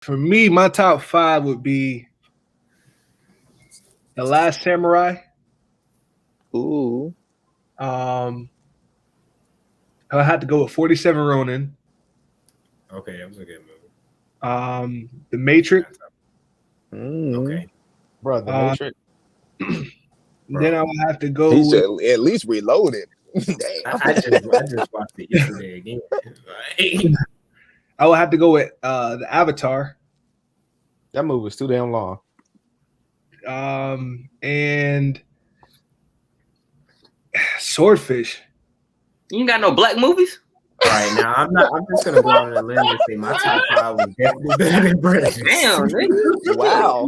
For me, my top five would be The Last Samurai. Ooh. Um, I had to go with 47 Ronin. Okay, that was a good movie. The Matrix. Okay. Bro, The Matrix. Then I would have to go He with said at least reloaded. Damn. I just watched it yesterday again. I would have to go with the Avatar. That movie was too damn long. And Swordfish. You ain't got no black movies? All right, now I'm just gonna go out on a limb and say my top five was definitely better than Brandon's. Damn, nigga. Wow.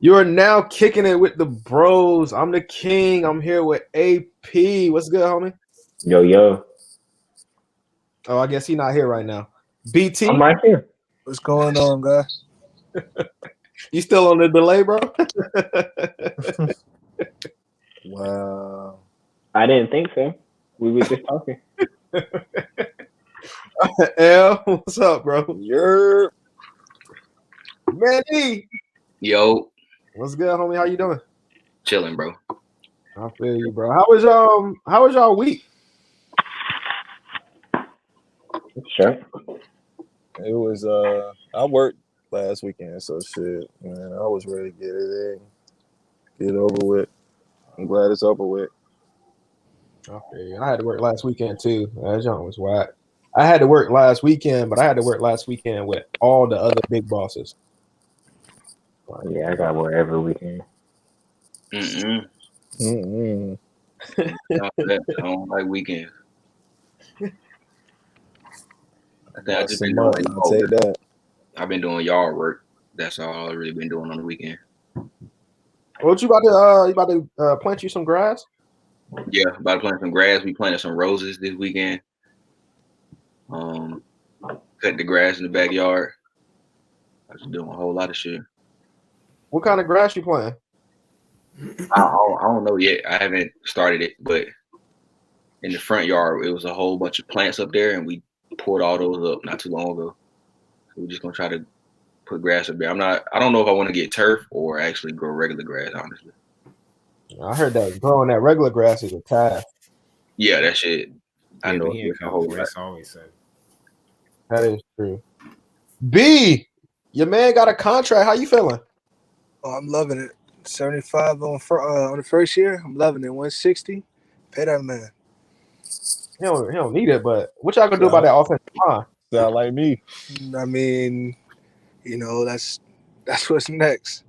You are now kicking it with the bros. I'm the king. I'm here with AP. What's good, homie? Yo. Oh, I guess he's not here right now. BT, I'm right here. What's going on, guy? you still on the delay, bro? Wow. I didn't think so. We were just talking. L, what's up, bro? You're Manny, Yo, what's good, homie? How you doing? chilling, bro. I feel you, bro. How was y'all week? Sure. it was I worked last weekend, so shit, man. I was ready to get it in. Get it over with. I'm glad it's over with. I feel you. I had to work last weekend too. That joint was whack. I had to work last weekend, but I had to work last weekend with all the other big bosses. Yeah, I got work every weekend. Mm-mm. Mm-mm. I don't like weekends. I just been I'll doing, take that. I've been doing yard work. That's all I've really been doing on the weekend. What you about to plant you some grass? Yeah, about to plant some grass. We planted some roses this weekend. Cut the grass in the backyard. I was doing a whole lot of shit. What kind of grass you planting? I don't know yet. I haven't started it, but in the front yard, it was a whole bunch of plants up there, and we poured all those up not too long ago. So we're just gonna try to put grass up there. I don't know if I want to get turf or actually grow regular grass, honestly. I heard that growing that regular grass is a task. Yeah, that shit. I know he in it's a whole lot. West always said. That is true. B, your man got a contract. How you feeling? Oh, I'm loving it. 75 on the first year. I'm loving it. 160. Pay that man. He don't need it, but what y'all gonna do about that offensive line? Sound like me. I mean, that's what's next.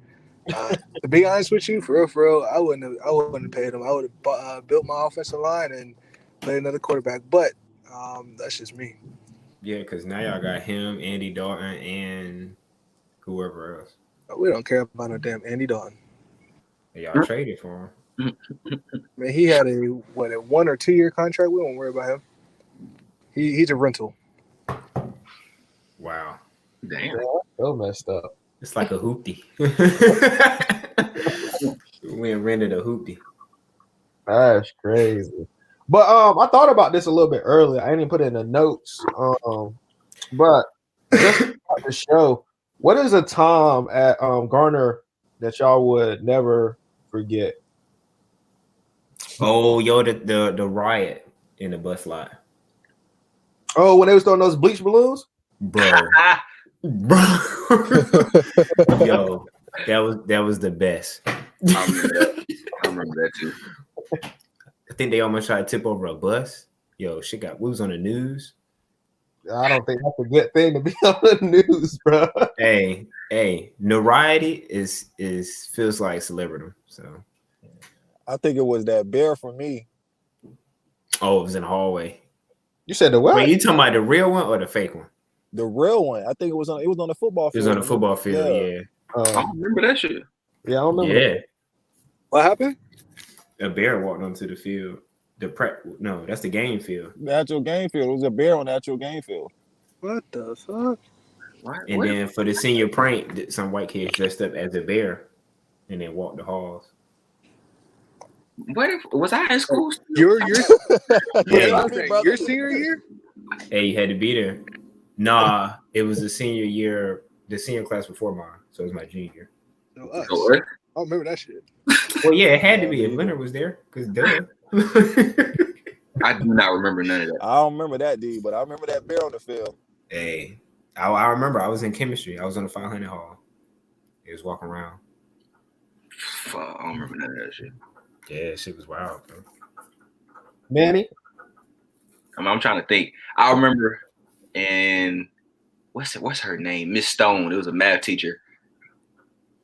To be honest with you, for real, I wouldn't have paid him. I would have built my offensive line and played another quarterback. But that's just me. Yeah, because now y'all got him, Andy Dalton, and whoever else. We don't care about no damn Andy Dalton. Y'all traded for him. Man, he had a 1 or 2 year contract. We won't worry about him. He's a rental. Wow. Damn. So messed up. It's like a hoopty. We rented a hoopty. That's crazy. But I thought about this a little bit earlier. I didn't put it in the notes. But just about the show, what is a time at Garner that y'all would never forget? Oh, yo, the riot in the bus lot. Oh, when they was throwing those bleach balloons? Bro. Yo, that was the best. I remember that too. think they almost tried to tip over a bus. Yo, shit we was on the news. I don't think that's a good thing to be on the news, bro. Hey, notoriety is feels like celebrity. So I think it was that bear for me. it was in the hallway. You said the what? Wait, you talking about the real one or the fake one? The real one. I think it was on the football It field. was on the football field, yeah. I don't remember that shit. Yeah, I don't remember. Yeah. What happened? A bear walked onto the field. No, that's the game field. The actual game field. It was a bear on the actual game field. What the fuck? And then for the senior prank, some white kids dressed up as a bear and then walked the halls. Was I in school? Your Yeah. your senior year? Hey, you had to be there. Nah, it was the senior year, the senior class before mine. So it was my junior year. No, us. Oh, what? I don't remember that shit. Well, yeah, it had to be if Leonard was there, because duh. I do not remember none of that. I don't remember that, dude, but I remember that bear on the field. Hey, I remember I was in chemistry. I was on the 500 hall. He was walking around. Fuck, I don't remember none of that shit. Yeah, shit was wild, bro. Manny? I'm trying to think. I remember, and what's her name? Miss Stone. It was a math teacher.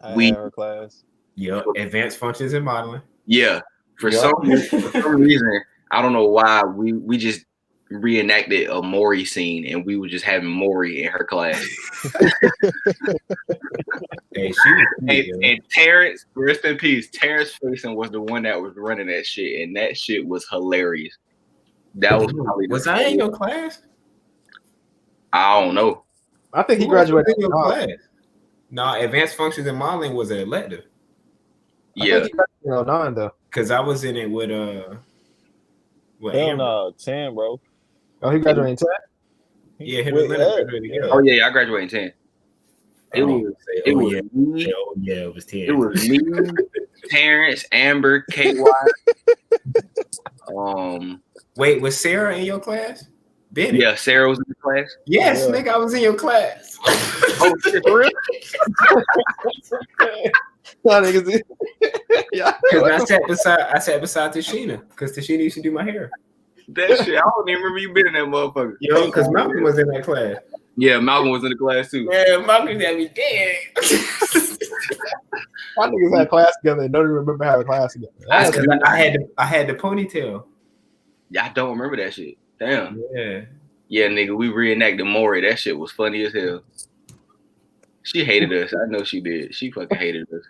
I had her class. Yeah, advanced functions in modeling. Yeah, for some reason, I don't know why we just reenacted a Maury scene, and we were just having Maury in her class. Hey, and Terrence, rest in peace. Terrence Faison was the one that was running that shit, and that shit was hilarious. That was probably was I in your class? I don't know. I think he Who was graduated in your class. No, advanced functions in modeling was an elective. Yeah, I think he graduated in 09 though. Because I was in it with Hell Amber. no, 10, bro. Oh, he graduated in 10? Yeah, him With and Leonard Ed. graduated together. oh yeah, I graduated in 10. It was yeah, me. it was 10. It was me, Terrence, Amber, KY. Wait, was Sarah in your class? Benny? Yeah, Sarah was in the class. Yes, Yeah. nigga, I was in your class. Oh shit, for real? Y'all niggas- yeah. Because I sat beside Tashina, because Tashina used to do my hair. That shit, I don't even remember you being in that motherfucker. Yo, because Malcolm was in that class. Yeah, Malcolm was in the class too. Yeah, Malcolm had me dead. My niggas had class together and don't even remember having class together. That's because I had the ponytail. Yeah, I don't remember that shit. Damn. Yeah. Yeah, nigga, we reenacted Maury. That shit was funny as hell. She hated us. I know she did. She fucking hated us.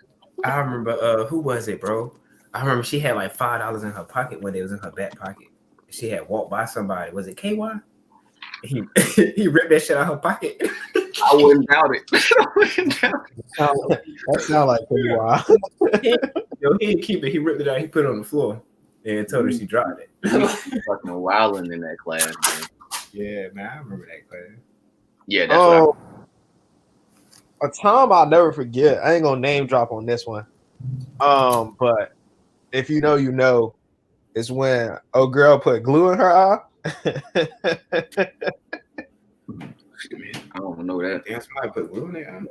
I remember who was it, bro? I remember she had like $5 in her pocket when it was in her back pocket. She had walked by somebody. Was it KY? He ripped that shit out of her pocket. I wouldn't doubt it. That sound like pretty wild. Yo, he didn't keep it. He ripped it out. He put it on the floor and told her she dropped it. Fucking wilding in that class, man. Yeah, man, I remember that class. Yeah, that's what A time I'll never forget. I ain't gonna name drop on this one. But if you know, you know, is when old girl put glue in her eye. I don't know that. Damn, somebody put glue in their eye.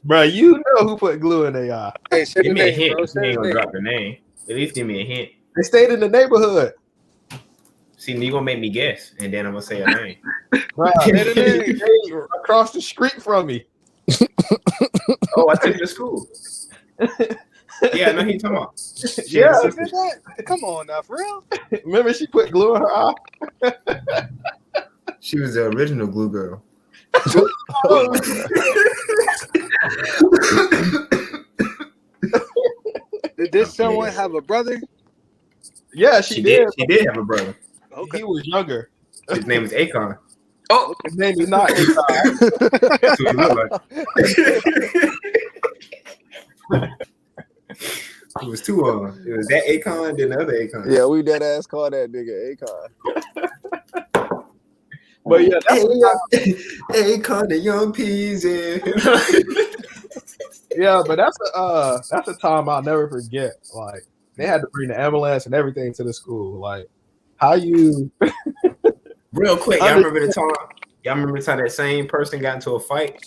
Bro, you know who put glue in their eye. Hey, say the Give me a name, hint. bro. You Say ain't the gonna name. drop the name. At least give me a hint. They stayed in the neighborhood. See, you gonna make me guess, and then I'm gonna say a name. Bro, Say the name. across the street from me. Oh, I took you to school. Yeah, I know who you talking about. She Yeah, had a Did sister. that? Come on now, for real? remember she put glue in her eye. She was the original glue girl. Did this someone have a brother? Yeah, she did. She did have a brother. Okay. He was younger. His name was Akon. Oh, His name is not. That's what he looked like. It was two of them. It was that Akon, then the other Akon. Yeah, we dead ass called that nigga Akon. But yeah, that's Akon, the young peas. yeah, but that's a time I'll never forget. Like they had to bring the ambulance and everything to the school. Like how you Real quick, y'all remember the time? Y'all remember the time that same person got into a fight?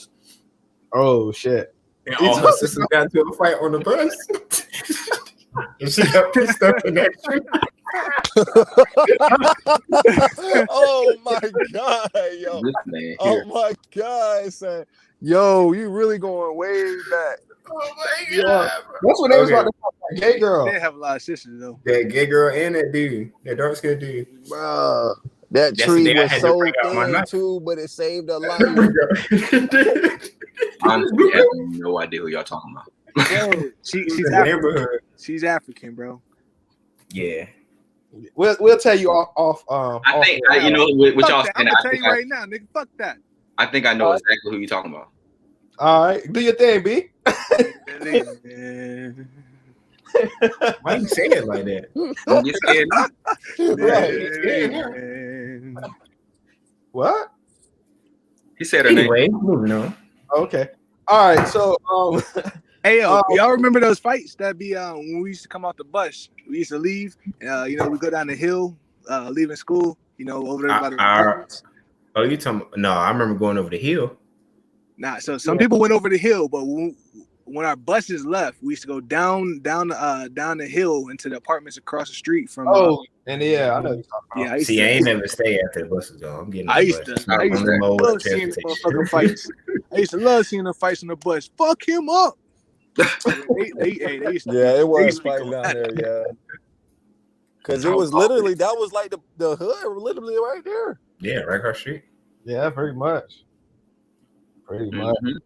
oh shit. And all her sisters got into a fight on the bus. And she got pissed off in that tree. Oh my god, yo. This man Oh here. my god, son. Yo, you really going way back. Oh my Yeah. god, That's what they was Okay. about to talk about. Gay girl. They have a lot of sisters though. that gay girl and that dude, that dark skinned dude. Bruh. That That's the tree day I was had to so break out my thin knife. too, but it saved a life. Honestly, I have no idea who y'all talking about. Bro, she's In the African. neighborhood. She's African, bro. Yeah. We'll tell you off. I think off- you know what Fuck y'all that. saying. I'm gonna tell you right now, nigga. Fuck that. I think I know exactly who you're talking about. All right, do your thing, B. Why you say it like that? Don't get scared. Right. What? He said her name. Anyway, moving on. Okay. All right. So Hey yo, Oh. y'all remember those fights that be when we used to come off the bus? We used to leave. You know, we go down the hill, leaving school. You know, over there by the apartments. Oh, you talking? No, I remember going over the hill. Nah, so some people went over the hill, but when our buses left, we used to go down the hill into the apartments across the street from. and yeah, I know. You're talking about. Yeah, I used See, to, I ain't never stay after the bus was gone. I'm getting. I used to love seeing the motherfucking fights. I used to love seeing the fights on the bus. Fuck him up. they used to, Yeah, it they was used to be fighting going down at there, it. yeah. Cause it was literally that was like the hood, literally right there. Yeah, right across the street. Yeah, pretty much. Pretty much. Mhm.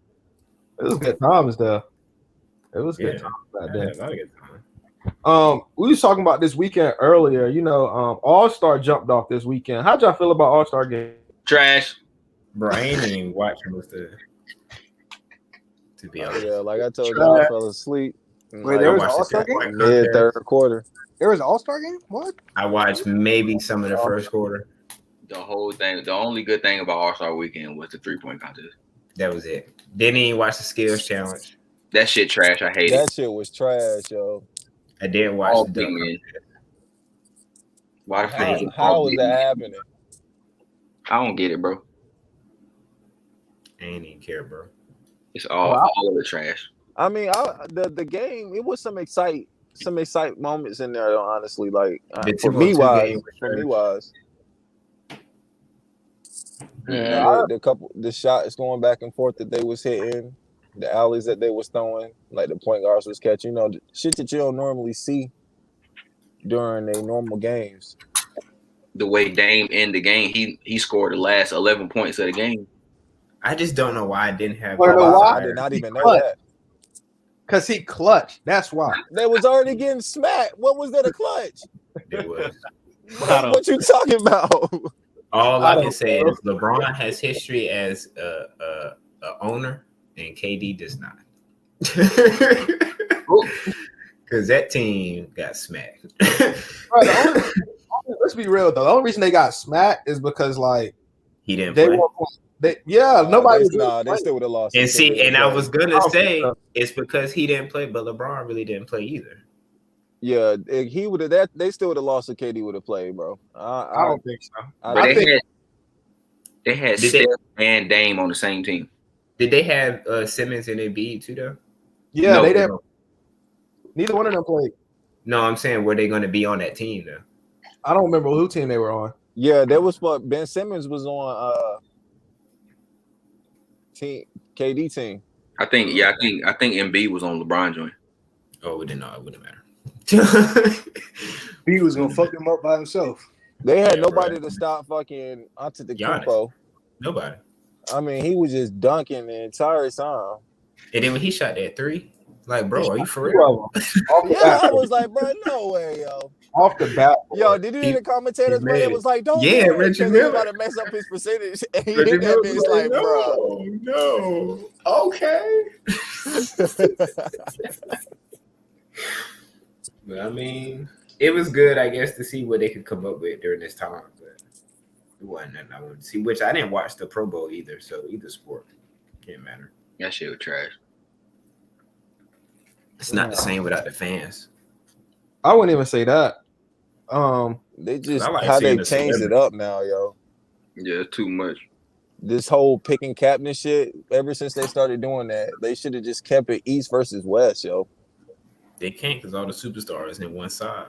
It was good times though. It was Yeah. good times back Yeah, then. a lot of good time. We was talking about this weekend earlier. You know, All-Star jumped off this weekend. How'd y'all feel about All-Star game? Trash. Bro, I ain't even watching most of it. To be honest. Yeah, like I told you, I fell asleep. Wait, there I was an watched All-Star the game? mid third quarter. There was an All-Star game? What? I watched maybe some of the first quarter. The whole thing. The only good thing about All-Star Weekend was the 3-point contest. That was it. Didn't even watch the skills challenge. That shit trash. I hate it. That shit was trash, yo. I didn't watch All the big dunk men. contest. Why the fuck is it How all was big that men? happening? I don't get it, bro. I ain't even care, bro. It's all of the trash. I mean, the game, it was some excite moments in there, though, honestly. Like The for me 2-on-2 wise, game was for me trash. wise. Yeah, The shots going back and forth that they was hitting, the alleys that they was throwing, like the point guards was catching, you know, the shit that you don't normally see during their normal games. The way Dame ended the game, he scored the last 11 points of the game. I just don't know why I didn't have. Wanna know why? I did not even know Clutch. that. Because he clutched. That's why. They was already getting smacked. What was that a clutch? It was. What you talking about? All I I don't can say know. is LeBron has history as a owner, and KD does not. Because that team got smacked. Right, let's be real though. The only reason they got smacked is because like He didn't they play. were nobody was really they playing. still would have lost. And They still see, would've and I played. was gonna Oh, say so- it's because he didn't play, but LeBron really didn't play either. Yeah, he would have. That they still would have lost if KD would have played, bro. I don't think so. I But think- they had Did Steph and Dame on the same team. Did they have Simmons and Embiid too, though? Yeah, No, they didn't. Neither one of them played. No, I'm saying were they going to be on that team though? I don't remember who team they were on. Yeah, that was what Ben Simmons was on. Team KD team. I think Embiid was on LeBron joint. Oh, it wouldn't matter. He was gonna fuck him up by himself. They had Yeah, nobody right. to stop fucking Giannis. Antetokounmpo. Nobody. I mean, he was just dunking the entire time. And then when he shot that three, like, bro, are you for Two real? of them. Off the Yeah, I bat. was like, bro, no way, yo. Off the bat. Yo, did you hear the commentators, he bro? made It was like, don't Yeah, do it, Reggie 'cause he's Miller. about to mess up his percentage. And he Reggie hit that Miller bitch was like, bro. no, okay. But I mean, it was good, I guess, to see what they could come up with during this time. But it wasn't nothing I wanted to see, which I didn't watch the Pro Bowl either, so either sport didn't matter. That shit was trash. It's not the same without the fans. I wouldn't even say that. They just I like how seeing they the changed it celebrity. up now, yo. Yeah, it's too much. This whole pick and captain shit, ever since they started doing that, they should have just kept it East versus West, yo. They can't because all the superstars in one side.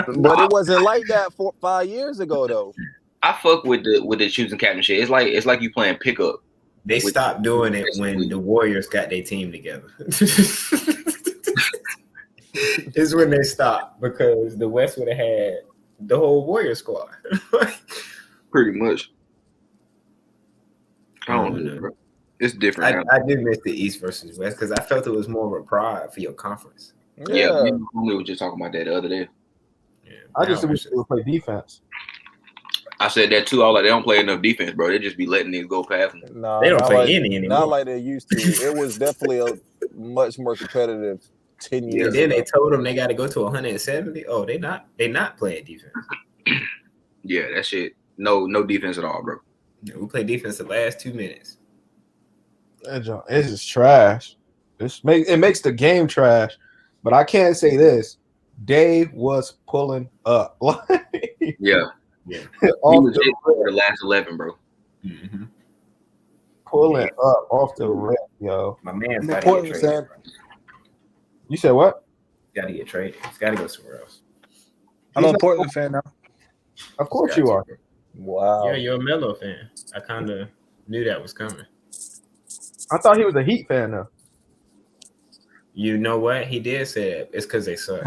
But it wasn't like that 5 years ago, though. I fuck with the choosing captain shit. It's like you playing pickup. They stopped doing it when the Warriors got their team together. It's when they stopped because the West would have had the whole Warrior squad. Pretty much. I don't know, bro. It's different. I did miss the East versus West because I felt it was more of a pride for your conference. Yeah, we were just talking about that the other day. Yeah, I just wish they would play defense. I said that too. All like they don't play enough defense, bro. They just be letting these go past them. Nah, they don't play like, any anymore. Not like they used to. It was definitely a much more competitive 10 years. And then ago. they told them they got to go to 170. Oh, they not playing defense. Yeah, that shit. No defense at all, bro. Yeah, we play defense the last 2 minutes. It's just trash. It makes the game trash. But I can't say this. Dave was pulling up. Yeah. Yeah. He was hit for the last 11, bro. Mm-hmm. Pulling up off the rip, yo. My man's I'm got to important, get Sam. traded. You said what? Got to get traded. He's got to go somewhere else. I'm a Portland fan now. Of course you are. Wow. Yeah, you're a Melo fan. I kind of knew that was coming. I thought he was a Heat fan though. You know what? He did say it. It's because they suck.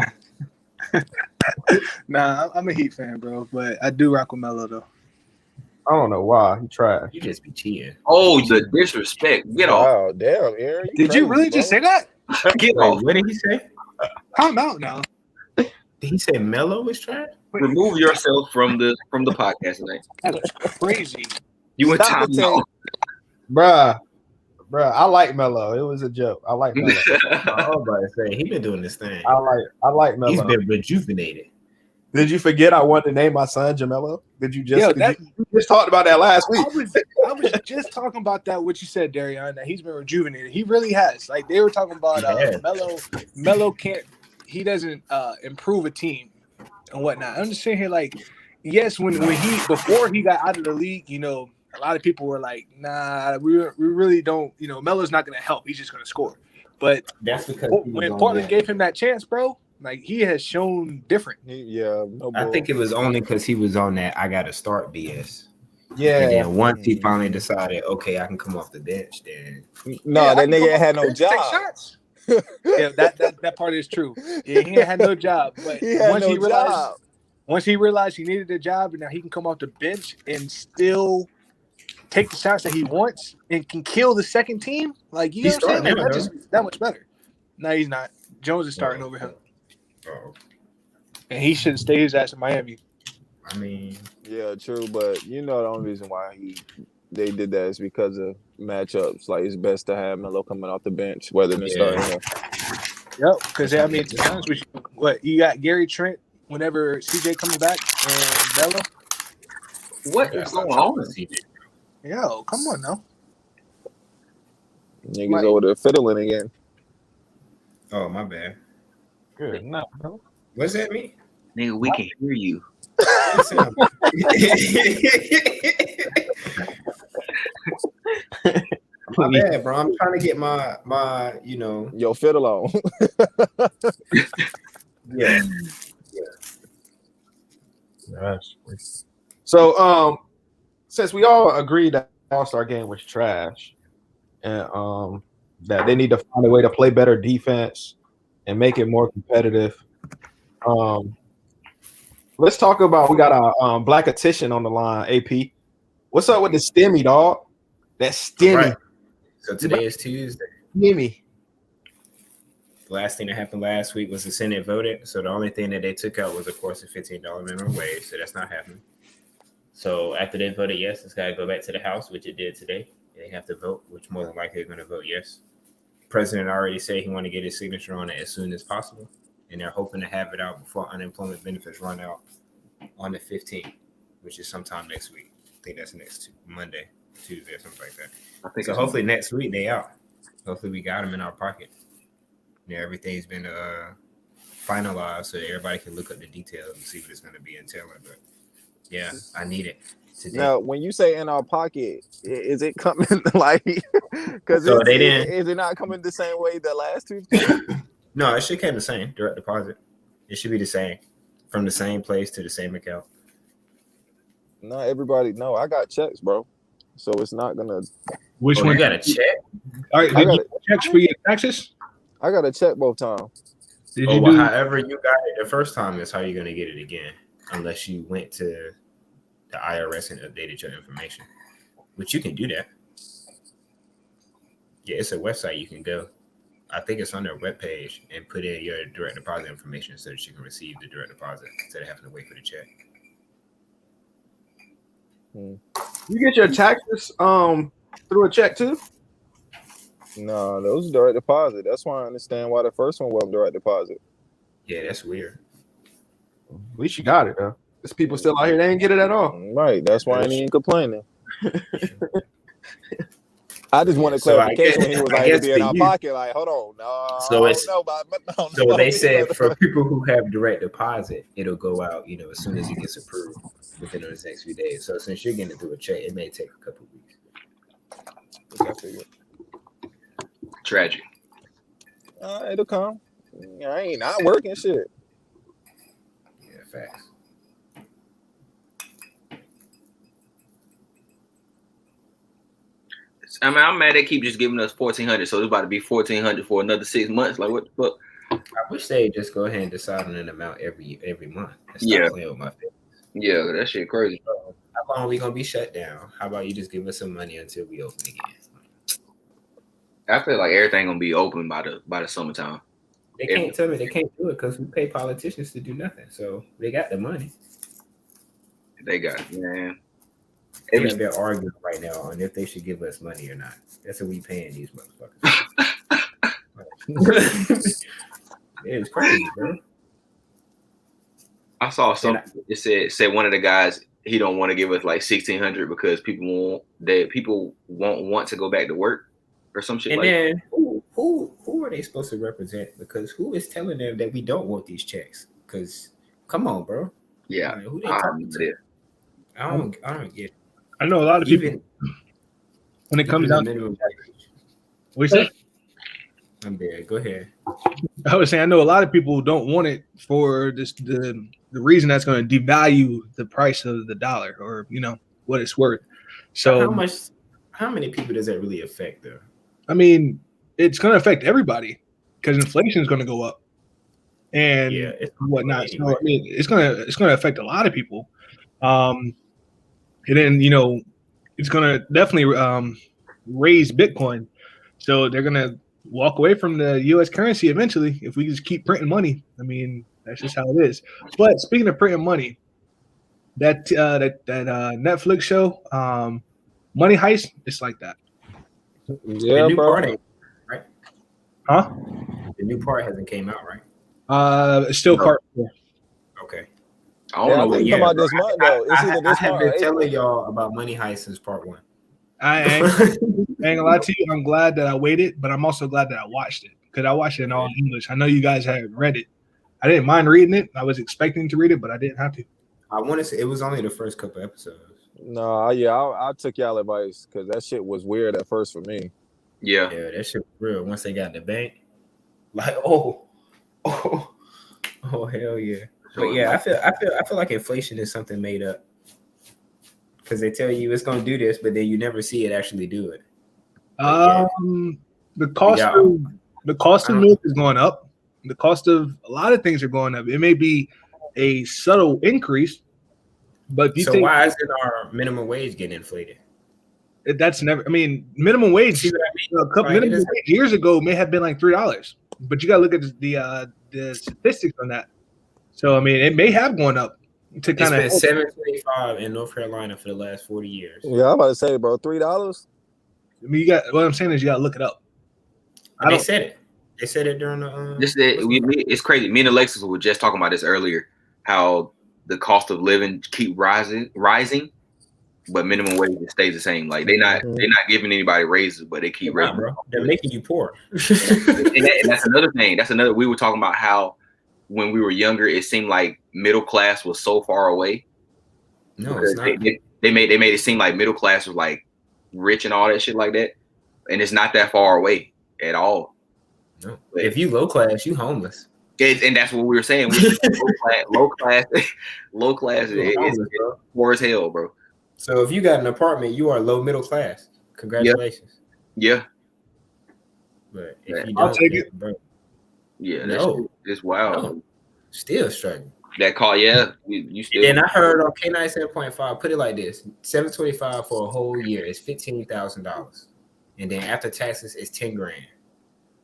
Nah, I'm a Heat fan, bro. But I do rock with Melo though. I don't know why. He tried. You just be cheating. Oh, the disrespect. Get off. Wow, damn, Aaron. Did you really just say that? Get Wait, off. what did he say? Calm out now. Did he say Melo was trash? Remove yourself from the podcast tonight. That was crazy. You went Stop to the tape. Bruh, I like Melo. It was a joke. I like Melo. I was about to say he been doing this thing. I like Melo. He's been rejuvenated. Did you forget I wanted to name my son Jamelo? Did you just? Yo, you just talked about that last week. I was just talking about that. What you said, Darion, that he's been rejuvenated. He really has. Like they were talking about Melo can't. He doesn't improve a team and whatnot. I'm just saying here, like, yes, when he before he got out of the league, you know, a lot of people were like, nah, we really don't. You know, Melo's not going to help. He's just going to score. But That's because when Portland gave him that chance, bro, like he has shown different. I think it was only because he was on that I got to start BS. Yeah. And then once he finally decided, okay, I can come off the bench, then that nigga ain't had no Take job. shots. Yeah, that part is true. Yeah, he ain't had no job, but once he realized he needed a job, and now he can come off the bench and still take the shots that he wants and can kill the second team. Like you know what I'm saying? Like, that's just that much better. No, he's not. Jones is starting over him, and he should stay his ass in Miami. I mean, Yeah, true, but you know the only reason why they did that is because of matchups. Like it's best to have Melo coming off the bench rather than starting him. Yep, because I mean, to be honest with you, what you got Gary Trent whenever CJ coming back and Melo. What is going on? Yo, come on now. Niggas over there fiddling again. oh my bad. Good. No, bro. What's that mean? Nigga, we can hear you. My bad, bro. I'm trying to get my Yo, fiddle on. yeah. So, since we all agreed that All-Star game was trash, and that they need to find a way to play better defense and make it more competitive, let's talk about. We got a Blackatician on the line. AP, what's up with the stimmy, dog? That stimmy. Right. So today is Tuesday. Stimmy. The last thing that happened last week was the Senate voted. So the only thing that they took out was, of course, the $15 minimum wage. So that's not happening. So after they voted yes, it's got to go back to the House, which it did today. They have to vote, which more than likely they're going to vote yes. The president already said he wanted to get his signature on it as soon as possible. And they're hoping to have it out before unemployment benefits run out on the 15th, which is sometime next week. I think that's next Monday, Tuesday, or something like that. I think So hopefully next week they out. Hopefully we got them in our pocket. Yeah, everything's been finalized so everybody can look up the details and see what it's going to be entailing. But yeah, I need it today. Now, when you say in our pocket, is it coming like? Because So they didn't. Is it not coming the same way the last two? No, it should come the same direct deposit. It should be the same from the same place to the same account. Not everybody. No, I got checks, bro. So it's not gonna. Which Oh, one? you got a check? All right, I did got you it. checks for your taxes? I got a check both times. Did Oh, you well, do? however you got it the first time is how you're gonna get it again, unless you went to the IRS and updated your information. Which you can do that. Yeah, it's a website you can go. I think it's on their webpage and put in your direct deposit information so that you can receive the direct deposit instead of having to wait for the check. You get your taxes through a check too? No, those are direct deposit. That's why I understand why the first one wasn't direct deposit. Yeah, that's weird. At least you got it though. There's people still out here, they ain't get it at all. Right. That's why I ain't even complaining. I just wanted So I clarification guess- when he was I like, guess it'll be in for our you- pocket. Like, hold on. No, So I it's- don't know about, but So they said for people who have direct deposit, it'll go out, as soon as it gets approved within those next few days. So since you're getting it through a check, it may take a couple of weeks. I figured. Tragic. It'll come. I ain't not working shit. Yeah, facts. I mean, I'm mad they keep just giving us $1,400, so it's about to be $1,400 for another 6 months. Like, what the fuck? I wish they just go ahead and decide on an amount every month. And stop Yeah. playing with my face. Yeah, that shit crazy. How long are we gonna be shut down? How about you just give us some money until we open again? I feel like everything gonna be open by the summertime. They can't tell me they can't do it because we pay politicians to do nothing. So they got the money. They got it, man. They're arguing right now on if they should give us money or not. That's what we paying these motherfuckers. It's crazy, bro. I saw something. It said one of the guys he don't want to give us like $1,600 because people won't want to go back to work or some shit. And like then who are they supposed to represent? Because who is telling them that we don't want these checks? Because come on, bro. yeah, Like, who they I talking to? did. I don't get it. I know a lot of people Even when it comes even down the to minimum wage. what you say? I'm dead. Go ahead. I was saying I know a lot of people don't want it for the reason that's going to devalue the price of the dollar or what it's worth. So how many people does that really affect though? I mean, it's going to affect everybody because inflation is going to go up and Yeah, it's whatnot. anyway. So I mean, it's going to affect a lot of people. And then it's going to definitely raise Bitcoin. So they're going to walk away from the U.S. currency eventually if we just keep printing money. I mean, that's just how it is. But speaking of printing money, that Netflix show, Money Heist, it's like that. Yeah, the new bro. part ain't, right? Huh? The new part hasn't came out, right? It's still No. part 4. Okay. I don't Yeah, know I what think year. come out this month though. It's either I this have month or been telling April. y'all about Money Heist since part 1. I ain't gonna lie to you. I'm glad that I waited, but I'm also glad that I watched it because I watched it in all English. I know you guys had read it. I didn't mind reading it. I was expecting to read it, but I didn't have to. I want to say it was only the first couple episodes. No, yeah, I took y'all advice because that shit was weird at first for me. Yeah, Yeah, that shit was real. Once they got the bank, like oh hell yeah. But yeah, I feel like inflation is something made up because they tell you it's gonna do this, but then you never see it actually do it. The cost of milk is going up. The cost of a lot of things are going up. It may be a subtle increase, but do you So think why isn't our minimum wage getting inflated? that's never? I mean, minimum wage See what I mean? a couple Like, minimum it is- wage years ago may have been like $3, but you got to look at the statistics on that. So I mean, it may have gone up to It's kind been of. $7.25 in North Carolina for the last 40 years. Yeah, I'm about to say, bro, $3. I mean, you got. What I'm saying is, you got to look it up. I They don't. said it. They said it during the. it's crazy. Me and Alexis were just talking about this earlier. How the cost of living keep rising, but minimum wage stays the same. Like they're not giving anybody raises, but they keep raising. Bro. They're making you poor. and that's another thing. We were talking about how when we were younger, it seemed like middle class was so far away. No, it's not. They made it seem like middle class was like rich and all that shit like that, and it's not that far away at all. No. If you low class, you homeless. And that's what we were saying. Low class is poor as hell, bro. So if you got an apartment, you are low middle class. Congratulations. Yeah. But if you I'll don't, take it. bro, Yeah. No. It's wild. no, still struggling. That call, yeah. You still. And I heard on K97.5, put it like this: $725 for a whole year is $15,000, and then after taxes, it's $10,000.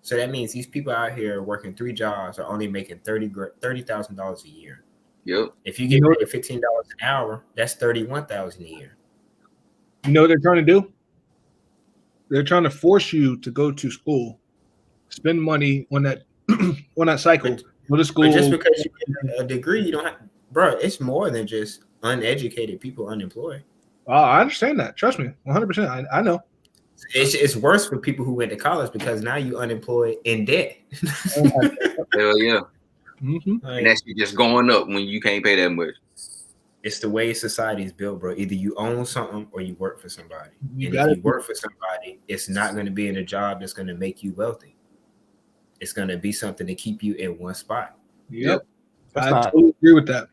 So that means these people out here working 3 jobs are only making $30,000 a year. Yep. If you get paid $15 an hour, that's $31,000 a year. You know what they're trying to do? They're trying to force you to go to school, spend money on that on that cycle. Go to school. But just because you get a degree, you don't have, bro. It's more than just uneducated people unemployed. I understand that. Trust me, 100%. I know. It's worse for people who went to college because now you unemployed in debt. Hell yeah. Mm-hmm. And that's just going up when you can't pay that much. It's the way society is built, bro. Either you own something or you work for somebody. You And if you work for somebody, it's not going to be in a job that's going to make you wealthy. It's going to be something to keep you in one spot. Yep. I totally agree with that.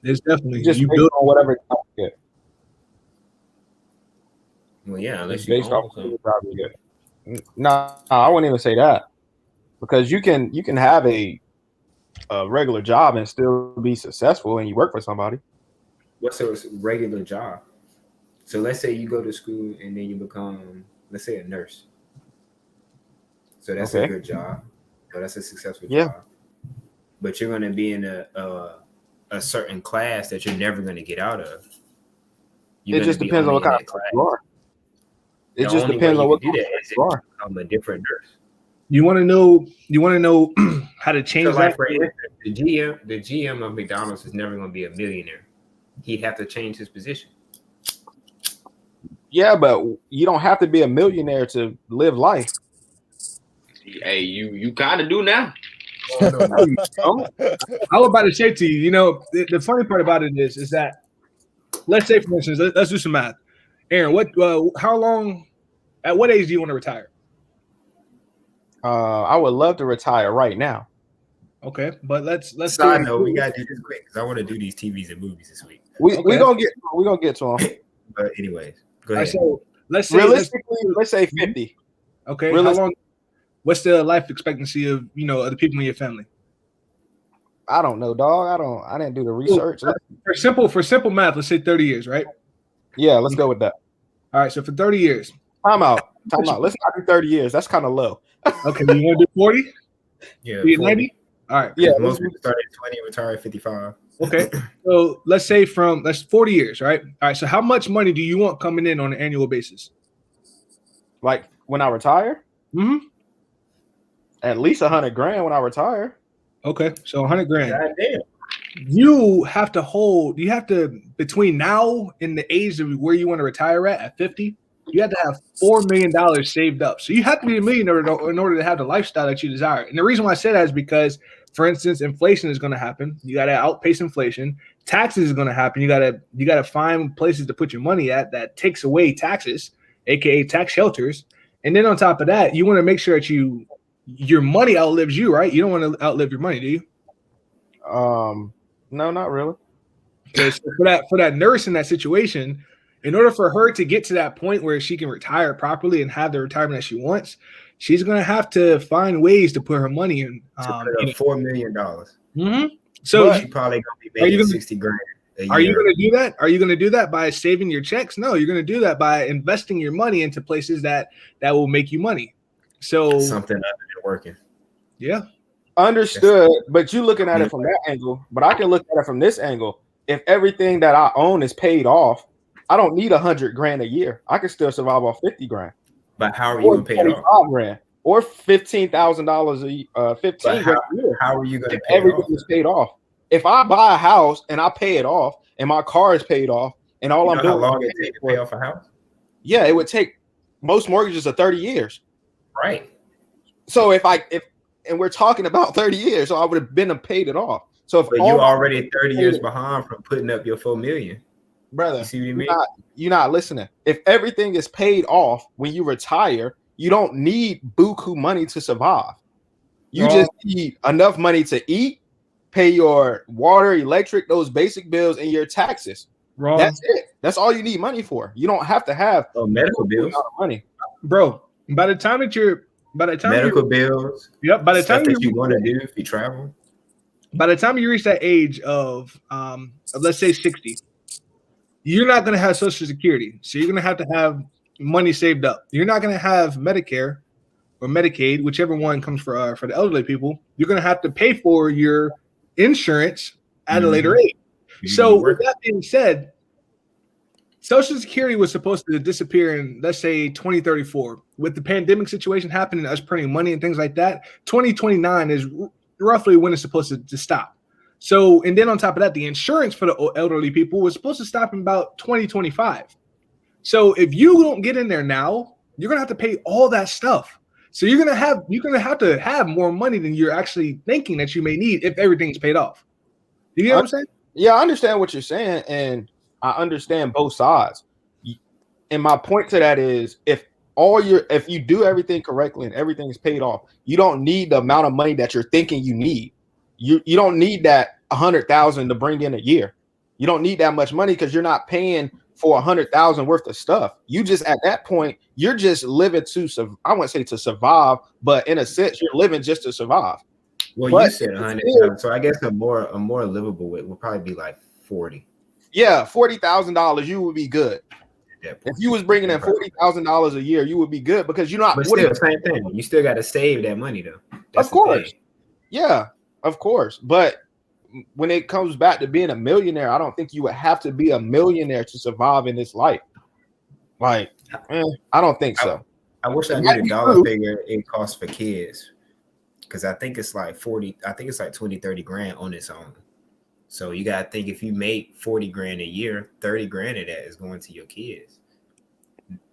It's definitely just you based build on whatever job you get. Well, yeah, unless It's you based own off something. the job you get. No, I wouldn't even say that, because you can have a regular job and still be successful, and you work for somebody. What's a regular job? So let's say you go to school and then you become, let's say, a nurse. So that's a good job. So that's a successful job. But you're going to be in a certain class that you're never going to get out of. It just depends on what kind of class you are. It just depends on what you are. Become a different nurse. You want to know how to change So, like, that? for instance, the GM of McDonald's is never going to be a millionaire. He'd have to change his position. Yeah, but you don't have to be a millionaire to live life. Hey, you kind of do now. I was about to say to you, the funny part about it is that, let's say, for instance, let's do some math. Aaron, at what age do you want to retire? I would love to retire right now. Okay, but let's Side note, we gotta do this quick because I want to do these TVs and movies this week. We're gonna get to them. But anyways, go ahead. So let's say realistically, let's say 50. Okay, how long? What's the life expectancy of the people in your family? I don't know, dog. I didn't do the research. For simple math, let's say 30 years, right? Yeah, let's go with that. All right, so for 30 years. Time out. Let's not do 30 years. That's kind of low. Okay, you want to do 40? Yeah, 90? All right. Yeah, most people start at 20 and retire at 55. Okay, so let's say that's 40 years, right? All right, so how much money do you want coming in on an annual basis? Like when I retire? Mm-hmm. At least $100,000 when I retire. Okay, so $100,000. God damn. You have to between now and the age of where you want to retire at 50, you have to have $4 million saved up. So you have to be a millionaire in order to have the lifestyle that you desire. And the reason why I say that is because, for instance, inflation is going to happen. You got to outpace inflation. Taxes is going to happen. You got to find places to put your money at that takes away taxes, aka tax shelters. And then on top of that, you want to make sure that your money outlives you, right? You don't want to outlive your money, do you? No, not really. Okay, so for that nurse in that situation, in order for her to get to that point where she can retire properly and have the retirement that she wants, she's going to have to find ways to put her money in. $4 million. Mm-hmm. So she probably going to be making $60,000 a year. Are you going to do that? Are you going to do that by saving your checks? No, you're going to do that by investing your money into places that will make you money. So something other than working. Yeah. Understood, but you looking at it from that angle, but I can look at it from this angle. If everything that I own is paid off, I don't need $100,000 a year. I can still survive off $50,000. But how are you going to pay it off? $25,000 or $15,000 a year, $15,000 a year. How are you going to pay everything it off? is paid off? If I buy a house and I pay it off, and my car is paid off, and all I'm doing, how long it takes to pay off a house? Yeah, it would take most mortgages are 30 years. Right. So if and we're talking about 30 years, so I would have been paid it off. So if you're already 30 years behind from putting up your $4 million, brother, you see what I mean? You're not listening. If everything is paid off when you retire, you don't need buku money to survive. You Wrong. just need enough money to eat, pay your water, electric, those basic bills, and your taxes. Wrong. That's it. That's all you need money for. You don't have to have medical a bills, lot of money, bro. By the time medical bills. Yep. By the Stuff time that you want to do if you travel. By the time you reach that age of let's say 60, you're not going to have Social Security. So you're going to have money saved up. You're not going to have Medicare or Medicaid, whichever one comes for the elderly people. You're going to have to pay for your insurance at a later age. So with that being said, Social Security was supposed to disappear in, let's say, 2034. With the pandemic situation happening, us printing money and things like that, 2029 is roughly when it's supposed to stop. So, and then on top of that, the insurance for the elderly people was supposed to stop in about 2025. So if you don't get in there now, you're gonna have to pay all that stuff. So you're gonna have to have more money than you're actually thinking that you may need if everything's paid off. You get what I'm saying? Yeah, I understand what you're saying, and I understand both sides. And my point to that is, if you do everything correctly and everything's paid off, you don't need the amount of money that you're thinking you need. You don't need that 100,000 to bring in a year. You don't need that much money because you're not paying for 100,000 worth of stuff. You just at that point, you're just living I wouldn't say to survive, but in a sense, you're living just to survive. Well, but you said 100,000, so I guess a more livable way would probably be like 40. Yeah, $40,000, you would be good. If you was bringing in $40,000 a year, you would be good because you're not. But still, same thing. You still got to save that money though. That's of course, yeah, of course. But when it comes back to being a millionaire, I don't think you would have to be a millionaire to survive in this life. Like, I don't think so. I wish I knew the dollar figure it costs for kids, because I think it's like 40. I think it's like 20, 30 grand on its own. So you gotta think, if you make 40 grand a year, 30 grand of that is going to your kids.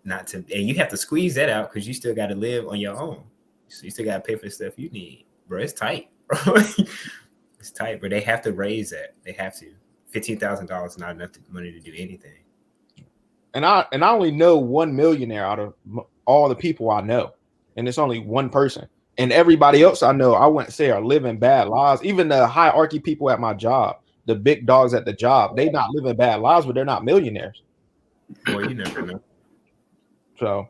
And you have to squeeze that out because you still got to live on your own. So you still got to pay for the stuff you need, bro. It's tight, bro. It's tight, but they have to raise that. They have to. $15,000 is not enough money to do anything. And I only know one millionaire out of all the people I know, and it's only one person. And everybody else I know, I wouldn't say are living bad lives. Even the hierarchy people at my job, the big dogs at the job, they not living bad lives, but they're not millionaires. Well, you never know. So,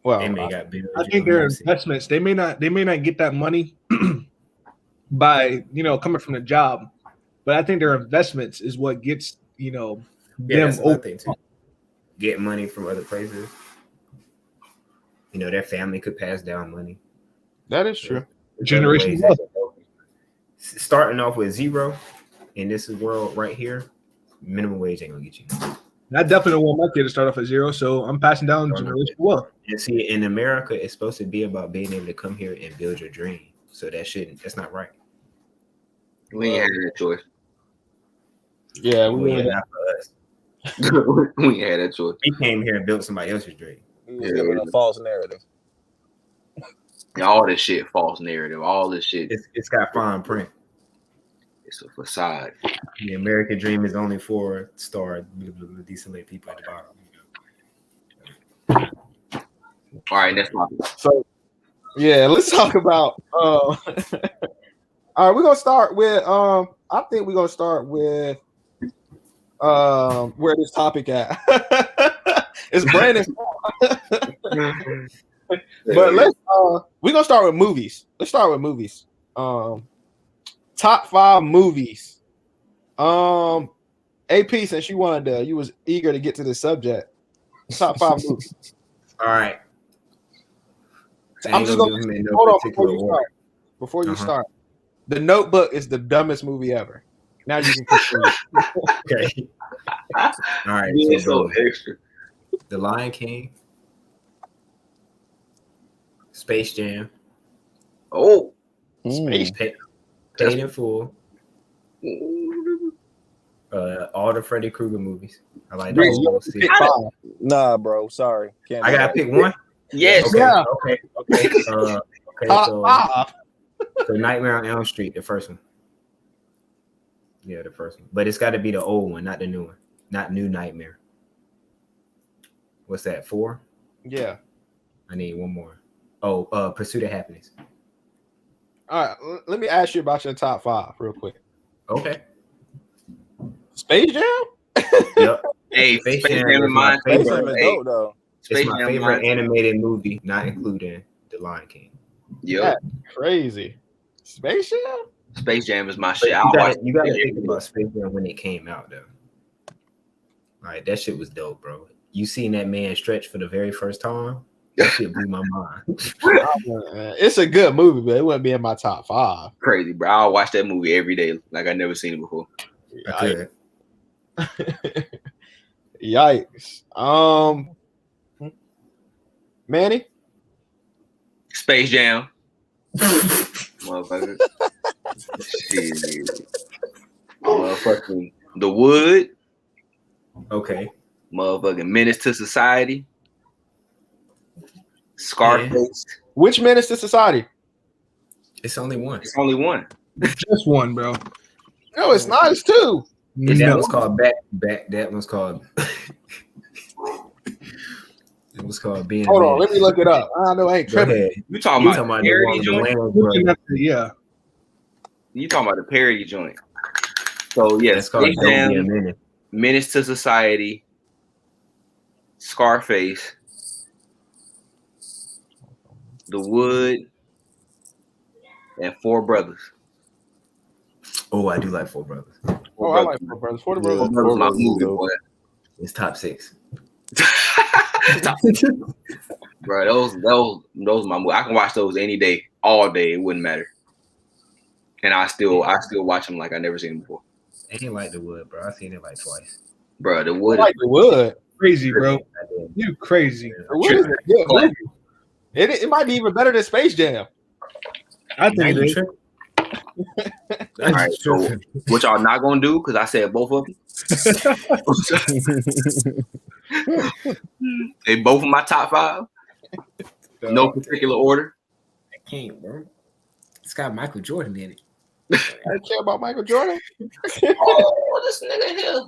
well, I think their investments, they may not get that money by coming from the job, but I think their investments is what gets them thing too. Get money from other places. Their family could pass down money. That is true. Generation starting off with zero in this world right here, minimum wage ain't gonna get you. I definitely don't want my kid to start off at zero, so I'm passing down generational wealth. And see, in America, it's supposed to be about being able to come here and build your dream. So that's not right. We ain't had that choice. Yeah, we ain't not for us. We ain't had that choice. We came here and built somebody else's dream. Living a false narrative. All this shit, false narrative. All this shit. It's got fine print. It's a facade. The American dream is only for decently people at the bottom. All right, that's my. So, yeah, let's talk about. All right, we're gonna start with. I think we're gonna start with. Where this topic at? It's Brandon. But we're gonna start with movies. Let's start with movies. Top 5 movies. AP, since you was eager to get to this subject. Top 5 movies. All right. I'm just gonna hold on before you start. The Notebook is the dumbest movie ever. Now you can continue. Okay. All right. So extra. The Lion King. Space Jam. Oh. Space Paid in Full. All the Freddy Krueger movies. I like those. Nah, bro. Sorry. Can't I gotta pick one. Yes. Okay. Yeah. Okay. So Nightmare on Elm Street, the first one. Yeah, the first one. But it's got to be the old one, not the new one. Not New Nightmare. What's that, 4? Yeah. I need one more. Oh, Pursuit of Happiness. All right, let me ask you about your top 5 real quick. Okay. Space Jam? Yep. Hey, Space Space Jam Jam is is my mine. Space favorite. Jam is Hey, dope though. It's Space my Jam favorite mine. animated movie, not including The Lion King. Yep. Crazy. Space Jam? Space Jam is my But shit. I'll watch you gotta it. think about Space Jam when it came out, though. Like, that shit was dope, bro. You seen that man stretch for the very first time? That shit blew my mind. It's a good movie, but it wouldn't be in my top 5. Crazy, bro. I'll watch that movie every day like I never seen it before. I could. Yikes. Manny? Space Jam. Motherfucker. Shit. Motherfucking The Wood. Okay. Motherfucking Menace to Society. Scarface. Which Menace to Society? It's only one. It's only one. Just one, bro. No, it's not. It's 2. And that No. was called back. That was called. It was called Being. Hold a on, Man. let me look it up. I know I ain't Go tripping. ahead. You talking You about talking the about parody the joint? Wayans brothers. Yeah. You talking about the parody joint. So yeah, That's called Space Don't Be a Jam, Menace. Menace to Society, Scarface, The Wood, and Four Brothers. Oh, I do like Four Brothers. Oh, I like Four Brothers. Four Brothers. Yeah. Four Brothers, my Four Brothers is movie, dope. boy. It's top 6. Bro, those my movie. I can watch those any day, all day. It wouldn't matter. And I still watch them like I never seen them before. I ain't like The Wood, bro. I seen it like twice. Bro, The I Wood like The Wood. Crazy, bro. I did. You crazy. The Wood is a good movie. It might be even better than Space Jam. I Now think you it is. tripping. All right, so what y'all not gonna do? Because I said both of them. They both in my top 5. No particular order. I can't, bro. It's got Michael Jordan in it. I care about Michael Jordan. Oh, this nigga here.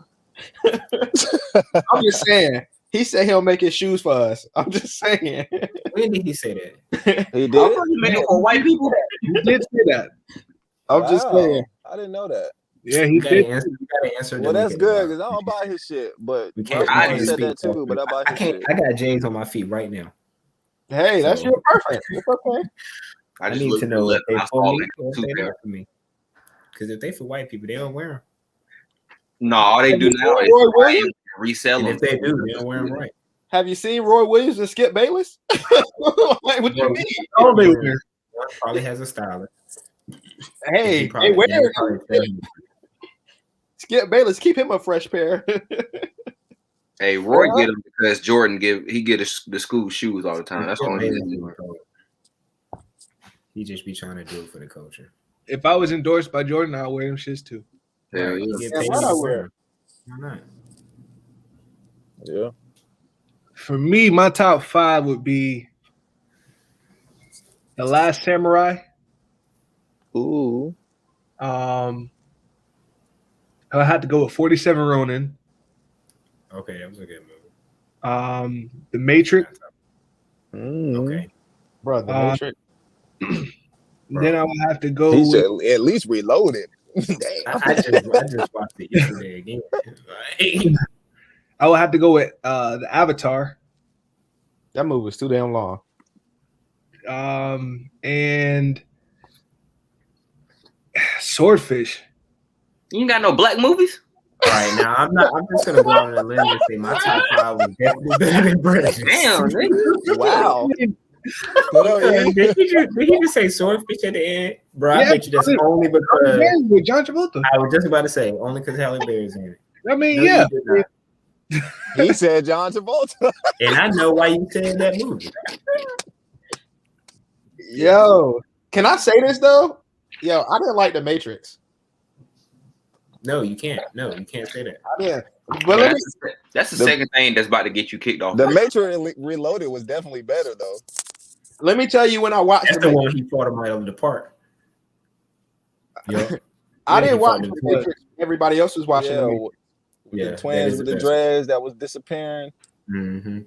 I'm just saying. He said he'll make his shoes for us. I'm just saying. When did he say that? He did. You make it for white people? You did say that. I'm just Wow. saying. I didn't know that. Yeah, he You gotta did. answer. You gotta answer. Well, then we that's can good talk. because I don't buy his shit. But We can't- I Brother didn't said that speak. too. But I buy I his can't. shit. I got J's on my feet right now. Hey, that's So- your perfect. It's okay. I just need looked to at know the if they left, I for saw me it. or if Two they pair. not for me. Because if they for white people, they don't wear them. No, all they do now is Roy buy Williams? and resell And them. if they do, they don't wear them right. Have you seen Roy Williams and Skip Bayless? Like, what you mean? Oh, they were. One probably has a stylist. Hey, He they probably- wear he probably tell you. Skip Bayless. Keep him a fresh pair. Hey, Roy get them because Jordan get the school shoes all the time. That's the only reason. He just be trying to do it for the culture. If I was endorsed by Jordan, I'd wear them shits too. Hell Right. yeah. You get Yeah, paid why to not wear wear 'em. Why not? Yeah. For me, my top 5 would be The Last Samurai. Ooh. I had to go with 47 Ronin. Okay, that was a good movie. The Matrix. Okay. Bro, the Uh, Matrix. Then I would have to go He with should at least reload it. Damn. I just watched it yesterday again. I would have to go with the Avatar. That movie was too damn long. And Swordfish. You ain't got no black movies? All right, now I'm just gonna go out on a limb and say my top 5 was definitely better than Brandon's. Damn, nigga. Wow. What up, E? Did he just say Swordfish at the end, bro? I Yeah, bet you that's only because With John Travolta. I was just about to say only because Halle Berry's in it. I mean, No, yeah. you did not. He said John Travolta. And I know why you said that movie. Yo, can I say this though? Yo, I didn't like the Matrix. No, you can't. No, you can't say that. I didn't. But let me, That's the The- second thing that's about to get you kicked off. The Matrix Reloaded was definitely better though. let me tell you when I watched That's the the Matrix. one he fought him right over the park. Yep. I didn't he watch fought the him. Matrix. Everybody else was watching Yeah, the Matrix. with Yeah, the that twins is with the the best. dreads that was disappearing. Mm-hmm.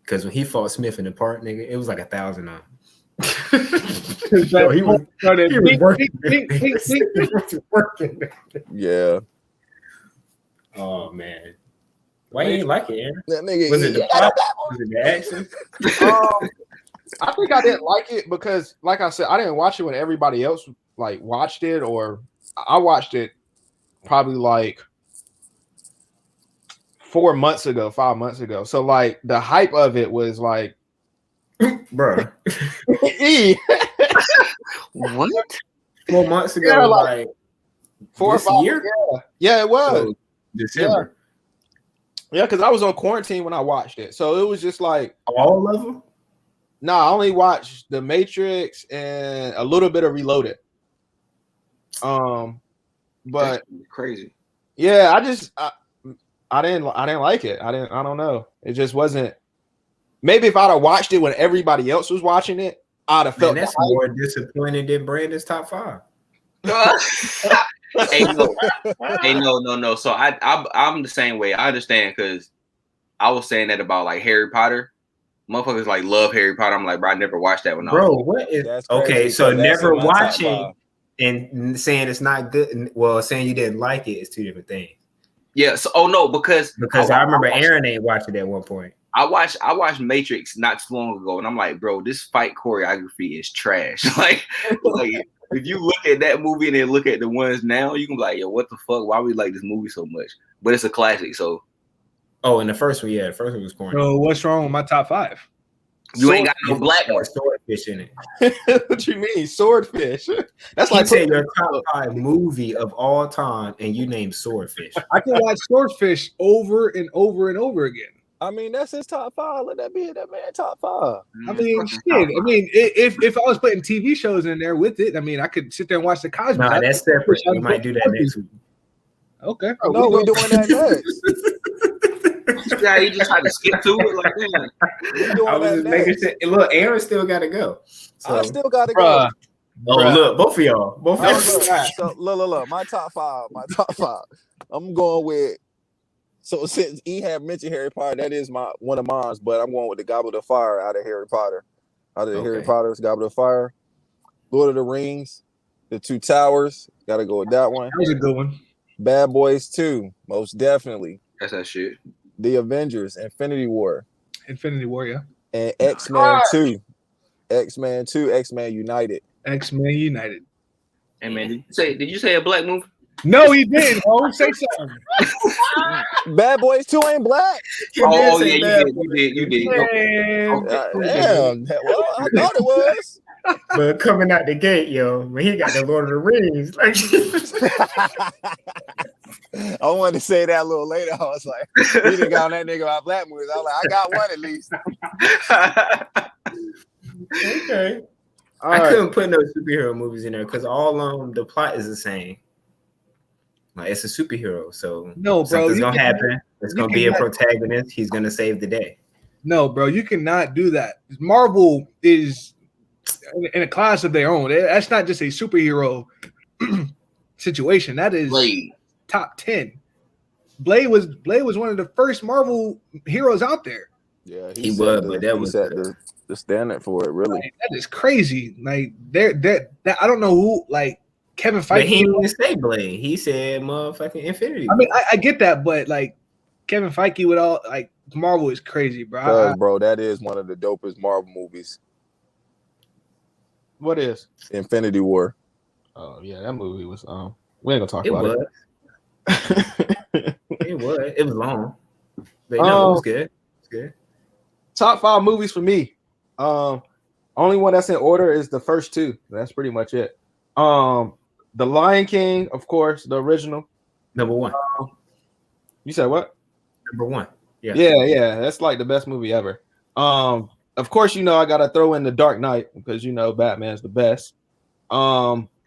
Because when he fought Smith in the park, nigga, it was like 1,000 on. So he was working. Working. Yeah. Oh man, why you ain't like it, Aaron? That nigga. Was it the plot? Was it the action? I think I didn't like it because, like I said, I didn't watch it when everybody else like watched it, or I watched it probably like 4 months ago, 5 months ago. So like the hype of it was like, Bro, What? 4 months ago, Yeah, like 4 or this 5 year? Yeah, it was. So, December. Yeah, because I was on quarantine when I watched it. So it was just like, All of them? no, I only watched The Matrix and a little bit of Reloaded. But That's crazy. yeah, I didn't like it. I don't know. It just wasn't. Maybe if I'd have watched it when everybody else was watching it, I'd have felt. Man, that's more disappointing than Brandon's top 5. Hey, no. So I'm the same way. I understand because I was saying that about like Harry Potter. Motherfuckers like love Harry Potter. I'm like, bro, I never watched that when I was Bro, little. what is That's crazy, okay? So because that's never in my top watching 5. and saying it's not good. Well, saying you didn't like it is two different things. Yeah. So, oh no, because I remember Aaron ain't watched it at one point. I watched Matrix not too long ago, and I'm like, bro, this fight choreography is trash. like if you look at that movie and then look at the ones now, you can be like, yo, what the fuck? Why we like this movie so much? But it's a classic, so. Oh, and the first one was corny. So what's wrong with my top 5? You ain't got no black one. Swordfish in it. What you mean, Swordfish? That's He like said your top 5 movie of all time, and you named Swordfish. I can watch Swordfish over and over and over again. I mean, that's his top 5. Let that be that man top 5. I mean, shit. I mean, if I was putting TV shows in there with it, I mean, I could sit there and watch the Cosby. Nah, that's separate. We might do that next week. Okay. No, we're doing that next. Yeah, you just had to skip to it like that. We're doing I was that just making next. sure. Look, Aaron still got to go. So, I still gotta Bruh. go. oh, look, both of y'all. So look, my top 5. I'm going with. So since he had mentioned Harry Potter, that is one of mine. But I'm going with the Goblet of Fire out of Harry Potter. Out of the Harry Potter's Goblet of Fire, Lord of the Rings, The Two Towers. Got to go with that one. That was a good one. Bad Boys 2, most definitely. That's that shit. The Avengers, Infinity War, Infinity War, yeah. and X-Men 2. X-Men 2, X-Men United. X-Men United. Hey man, did you say a black movie? No, he didn't. Oh, say something. Bad Boys 2 ain't black. Oh yeah, you did. Man. Damn. Well, I thought it was. But coming out the gate, yo, when he got the Lord of the Rings, like I wanted to say that a little later. I was like, we done got on that nigga about black movies. I was like, I got one at least. okay. All I right. couldn't put no superhero movies in there because all the plot is the same. Like it's a superhero, so No, bro. something's gonna happen. There's gonna be a cannot- protagonist. He's gonna save the day. No, bro, you cannot do that. Marvel is in a class of their own. That's not just a superhero situation. That is Blade. top 10. Blade was one of the first Marvel heroes out there. Yeah, He was, but that was set the standard for it, really. Like, that is crazy. Like that I don't know who, like Kevin Feige. But he didn't say Blade. He said motherfucking Infinity. I mean, I get that, but like Kevin Feige with all like Marvel is crazy, bro. Because, bro, that is one of the dopest Marvel movies. What is? Infinity War. Oh yeah, that movie was. We ain't gonna talk it about was. it. It was. It was long, but no, it was good. It's good. Top 5 movies for me. Only one that's in order is the first 2. That's pretty much it. The Lion King, of course, the original. Number 1. You said what? Number 1. Yeah. Yeah. That's like the best movie ever. Of course, I gotta throw in The Dark Knight because Batman's the best.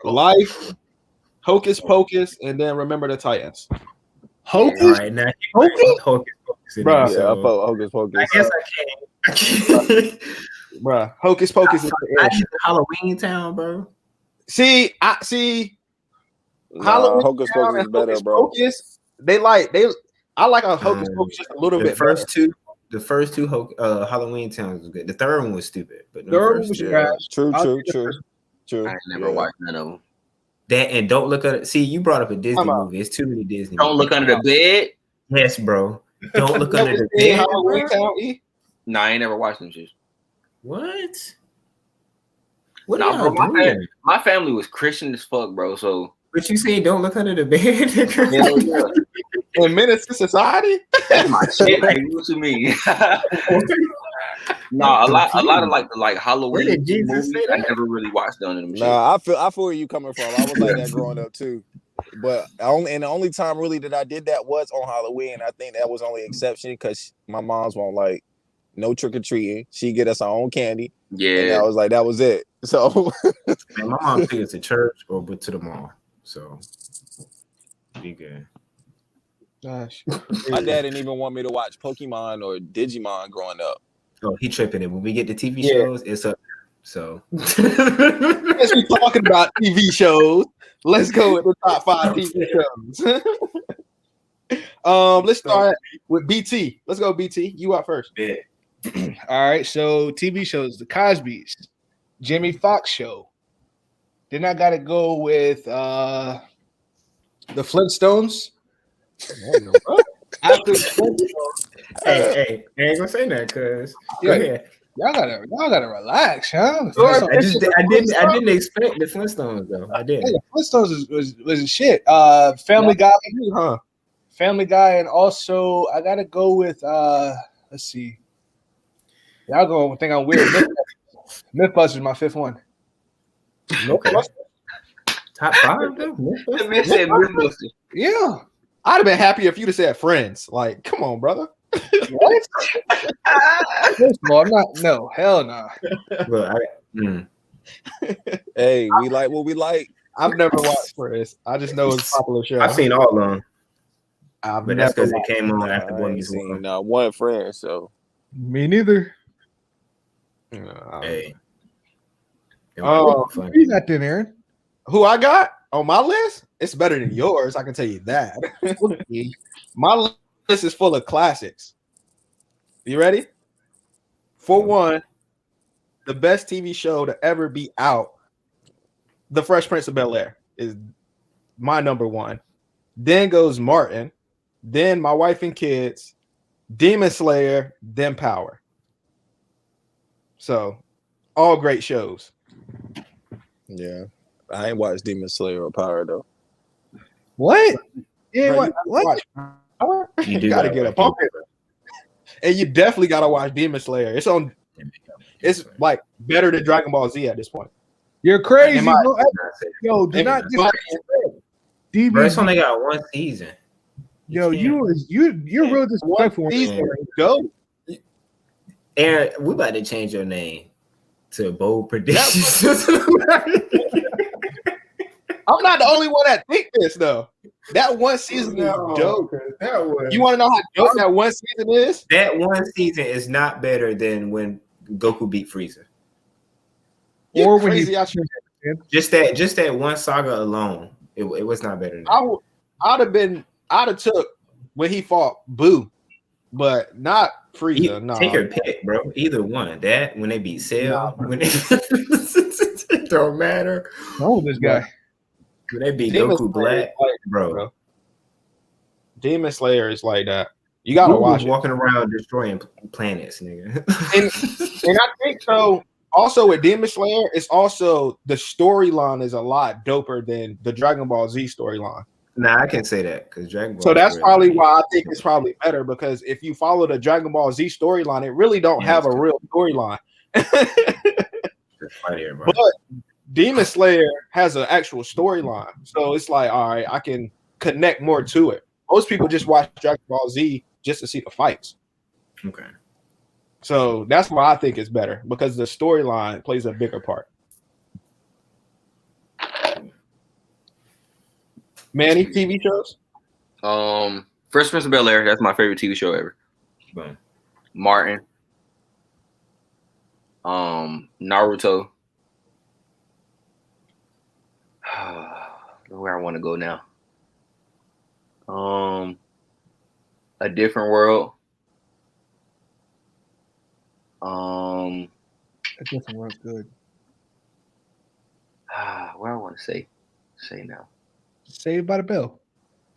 Life, Hocus Pocus, and then Remember the Titans. Hocus? All right, now Hocus Pocus in Bruh. there, Yeah, I so felt Hocus Pocus. I guess I can't. Bruh, Hocus Pocus is the I ish. need Halloween Town, bro. See. Nah, Halloween Hocus Town Pocus and better, Hocus bro. Pocus, I like a Hocus Pocus just a little The bit first better. two, the first two Halloween Towns was good. The third one was stupid, but the Third one first was two, trash. True, I'll true, take the true, first- true. I ain't never watched none of them. that and don't look at it. See, you brought up a Disney Come on. movie. It's too many Disney. Don't movies. look under the bed. Yes, bro. Don't look You under ever the seen bed. Halloween bro? Town, E? Nah, I ain't never watched them shit. What? What Nah, are bro, y'all doing? my family was Christian as fuck, bro. So But you saying don't look under the bed? hell yeah. In Menace to Society? That's my shit. Like, what you mean? Nah, a lot of like Where Halloween did Jesus movies. say I that? never really watched none of them. Shit. Nah, I feel where you coming from. I was like that growing up too. But the only time really that I did that was on Halloween. I think that was only exception because my mom's won't like no trick or treating. She get us our own candy. And Yeah. I was like, that was it. So Man, my mom took us to church or to the mall. So be good. Gosh. my dad didn't even want me to watch Pokemon or Digimon growing up. Oh, he tripping it. When we get to TV Yeah. shows, it's up. So Since we're talking about TV shows, let's go with the top 5 TV shows. Let's start with BT. Let's go, BT. You out first. yeah. All right, so TV shows: The Cosby's, Jimmy Fox Show. Then I gotta go with The Flintstones. After the Flintstones, Hey, I ain't gonna say that because Yeah. go ahead. y'all gotta relax, huh? I didn't expect the Flintstones though. I Yeah, didn't. the Flintstones was shit. Family Guy, Huh? Family Guy, and also I gotta go with let's see. Y'all gonna think I'm weird. Mythbusters is my fifth one. Okay. Top 5 though. The man said Mythbusters. Yeah. I'd have been happy if you'd have said Friends. Like, come on, brother. What? First of all, I'm not. No, hell no. Well, Hey, we like what we like. I've never watched Friends. I just know it's a popular show. I've seen all of them, I've but that's because never it came on I after Boy ain't Meets seen World. one friend. So Me neither. watched- Hey. Oh, Funny. You got there, Aaron. Who I got on my list? It's better than yours. I can tell you that. My list is full of classics. You ready? For one, the best TV show to ever be out, The Fresh Prince of Bel-Air, is my number one. Then goes Martin. Then My Wife and Kids, Demon Slayer, then Power. So, all great shows. yeah, I ain't watched Demon Slayer or Power though. What? Yeah, Bro, what? watch Power? You You do gotta gotta get watch up on it. And you definitely gotta watch Demon Slayer. It's on. It's like better than Dragon Ball Z at this point. You're crazy. Am I- Bro. Yo, do Am not I- disrespect DB. Bro, it's only got one season. Yo, you're real disrespectful. One season, go. Aaron, we about to change your name to Bold Predictions. I'm not the only one that think this though. That one season is dope. You want to know how dope that one season is? That one season is not better than when Goku beat Frieza. You're Or when crazy you out your Just that one saga alone, it was not better than that. I'd have took when he fought Boo, but not Frieza. No, Take your pick, bro. Either one. That when they beat Cell, when they it don't matter. Oh, this guy. When they beat Demon Goku Slayer Black, is like, bro. Demon Slayer is like that. You gotta Goku watch was it. walking around destroying planets, nigga. And I think so. Also with Demon Slayer, it's also the storyline is a lot doper than the Dragon Ball Z storyline. Nah, I can say that because Dragon Ball. So that's really- probably why I think it's probably better because if you follow the Dragon Ball Z storyline, it really don't have a real storyline. It's funnier, bro. But Demon Slayer has an actual storyline, so it's like, all right, I can connect more to it. Most people just watch Dragon Ball Z just to see the fights. Okay. So that's why I think it's better because the storyline plays a bigger part. Manny, TV shows? Fresh Prince of Bel-Air, that's my favorite TV show ever. Boom. Martin. Naruto. Where I want to go now. A Different World. That doesn't work good. What I want to say now. Saved by the Bell.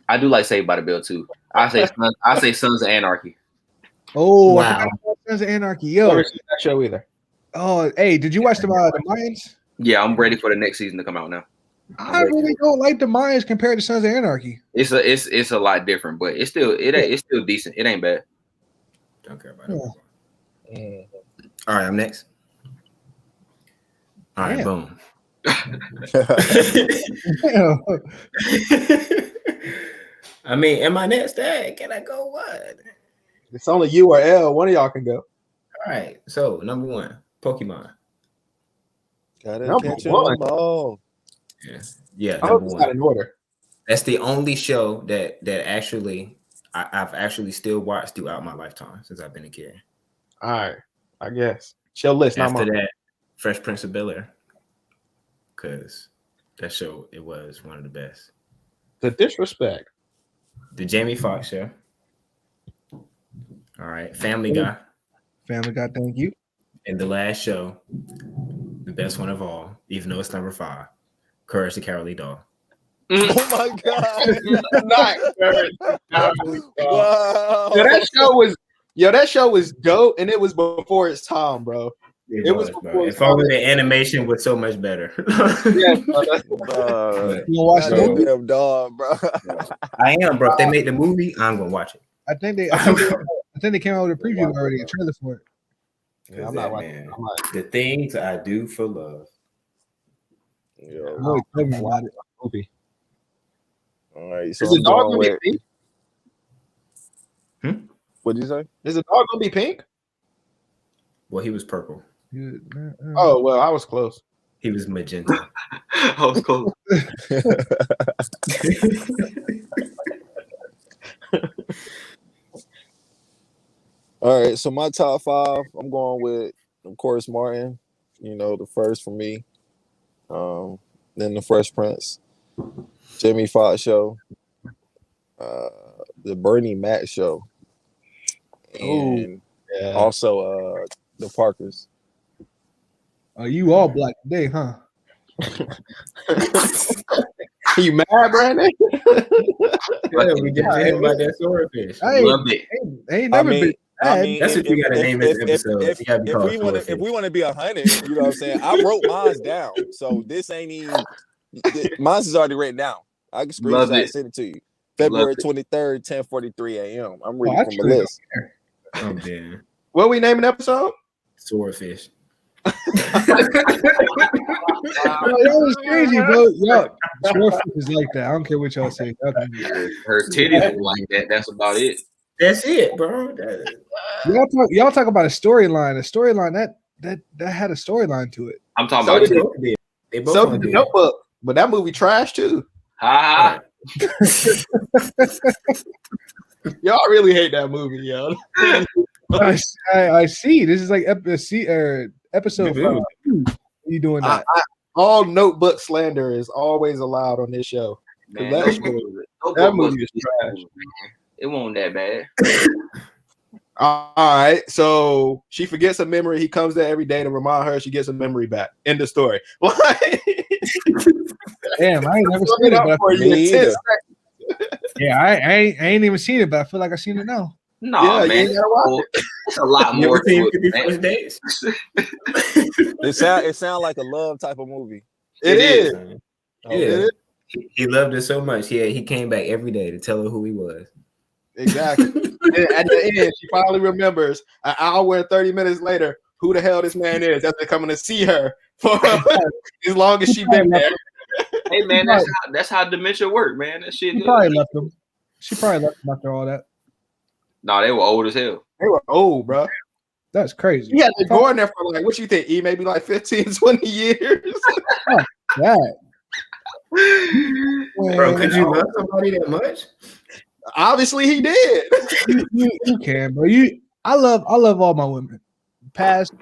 I do like Saved by the Bell too. I say Sons of Anarchy. Oh, I Wow. forgot about Sons of Anarchy. Never Yo. seen that show either. Oh, hey, did you watch the Mayans? Yeah, I'm ready for the next season to come out now. I really don't like the Mayans compared to Sons of Anarchy. It's a lot different, but it's still decent. It ain't bad. Don't care about it. All right, I'm next. All right, Damn. boom. I mean, am I next? Hey, can I go what? It's only you or L. One of y'all can go. All right, so number 1, Pokemon. Gotta Number catch one. them all. Yeah, I hope number it's 1. not in order. That's the only show that actually I've actually still watched throughout my lifetime since I've been a kid. All right, I guess. Show list, not After mine. that, Fresh Prince of Bel-Air, because that show, it was one of the best. The disrespect. The Jamie Foxx show. All right, Family Guy, Family Guy, thank you. and the last show, the best one of all, even though it's number 5, Courage the Cowardly Dog. Oh my god! Not Courage the Cowardly Dog. Wow. That show was dope, and it was before its time, bro. It was bro. before If only the animation was so much better. Yeah, bro, But You watch the Bro. movie? Damn dog, bro. I am, bro. If they make the movie, I'm gonna watch it. I think they came out with a preview already, a trailer for it. Yeah, I'm not watching. I'm not. The things I do for love. Yo, Really tell me about it. Movie. all right, so Is the I'm dog going gonna with. be pink? What'd you say? Is the dog gonna be pink? Well, he was purple. Oh well, I was close. He was magenta. I was cool. All right, so my top 5, I'm going with, of course, Martin. You know, the first for me. Then the Fresh Prince, Jamie Foxx show, the Bernie Mac show, and Yeah. also the Parkers. Oh, you all black today, huh? You mad, Brandon? Yeah, we just talking about that swordfish. I Love it. ain't never been mad. That's what you gotta name this episode. You gotta be called Swordfish. if we want to be 100, you know what I'm saying? I wrote mine down, so this ain't even. Mine's is already written down. I can Love screenshot it. and send it to you. February Love 23rd, 10:43 a.m. I'm Oh, reading I from the truly list. Oh, damn. What we naming the episode? Swordfish. Oh, that was crazy, bro. Yo, Swordfish is like that. I don't care what y'all say. Y'all can do it. Her titties look like that. That's about it. That's it, bro. Y'all talk about a storyline. A storyline that had a storyline to it. I'm talking So about did it. They both So on did the did. Notebook, but that movie trash too. Ha Y'all really hate that movie, yo. I see. This is like episode 5. You doing that? All Notebook slander is always allowed on this show. Man, That movie is trash. It wasn't that bad. All right, so she forgets a memory. He comes there every day to remind her she gets a memory back. End of story. Damn, I ain't never seen it. But I for feel- you in 10 seconds. yeah, I ain't even seen it, but I feel like I seen it now. No, Yeah, you man. ain't gotta watch It's a lot You more ever seen to 50 it, First man. Dates? It sound like a love type of movie. It is. Yeah. It is. He loved her so much. He came back every day to tell her who he was. Exactly. And at the end, she finally remembers an hour and 30 minutes later who the hell this man is after coming to see her for as long as she been there. Hey man, that's how dementia work, man. That shit. She probably left him. She probably left him after all that. No, they were old as hell. They were old, bro. That's crazy. He had to go in there for like, what you think, maybe like 15, 20 years? That. Bro, could you love somebody that much? Obviously, he did. You can, bro. I love all my women. Past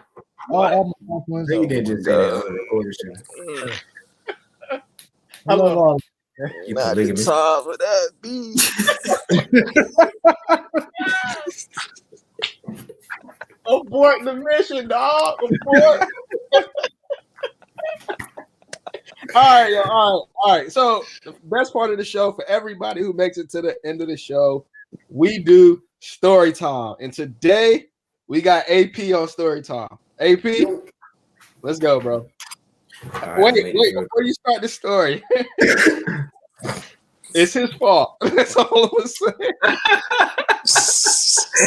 all my ones. You didn't just say that on the recording show. I love all. You Not the polygamous. time for that. B. Oh boy. Abort the mission, dog. Abort. All right. So the best part of the show for everybody who makes it to the end of the show, we do story time. And today we got AP on story time. AP, let's go, bro. Right, Wait, before you start the story. It's his fault. That's all I'm saying.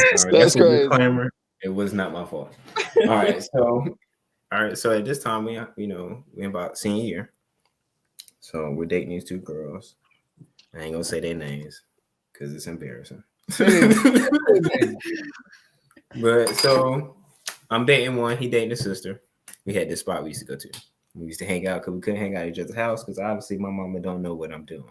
That's crazy. Disclaimer, it was not my fault. All right, so at this time we we about senior year. So we're dating these two girls. I ain't gonna say their names because it's embarrassing. But so I'm dating one, he dating the sister. We had this spot we used to go to. We used to hang out because we couldn't hang out at each other's house because obviously my mama don't know what I'm doing.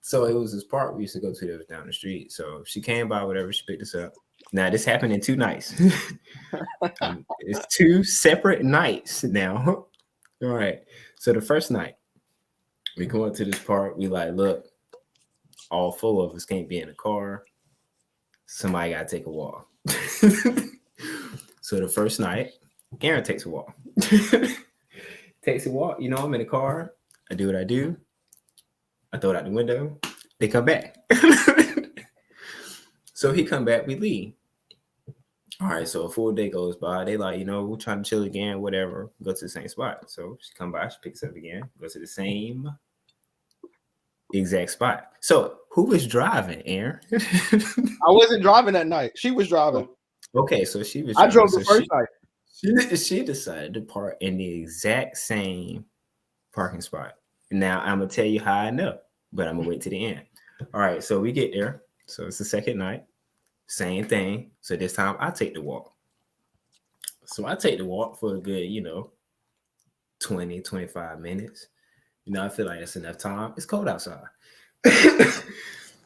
So it was this park we used to go to that was down the street. So she came by, whatever, she picked us up. Now this happened in 2 nights. It's 2 separate nights now. All right. So the first night, we go up to this park. We like, look, all 4 of us can't be in the car. Somebody gotta take a walk. So the first night, Aaron takes a walk. Takes a walk. You know, I'm in the car. I do what I do. I throw it out the window. They come back. So he come back. We leave. All right. So a full day goes by. They like, we're trying to chill again, whatever. Go to the same spot. So she come by. She picks up again. Go to the same exact spot. So who was driving, Aaron? I wasn't driving that night. She was driving. Okay, so she was. I drove the first night. She decided to park in the exact same parking spot. Now I'm gonna tell you how I know, but I'm gonna wait to the end. All right, so we get there. So it's the second night, same thing. So this time I take the walk. So I take the walk for a good, 20, 25 minutes. I feel like that's enough time. It's cold outside.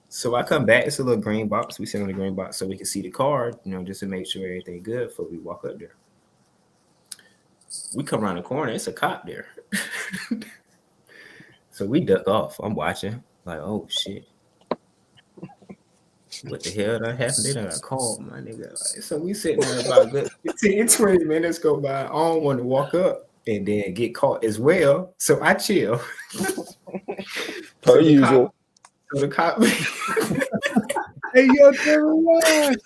So I come back. It's a little green box. We sit on the green box so we can see the card, just to make sure everything good before we walk up there. We come around the corner. It's a cop there. So we duck off. I'm watching. Like, oh, shit. What the hell that happened? They done got called, my nigga. So we sitting there about good 15, 20 minutes go by. I don't want to walk up and then get caught as well. So I chill. Per usual. So the cop Hey, yo, everyone.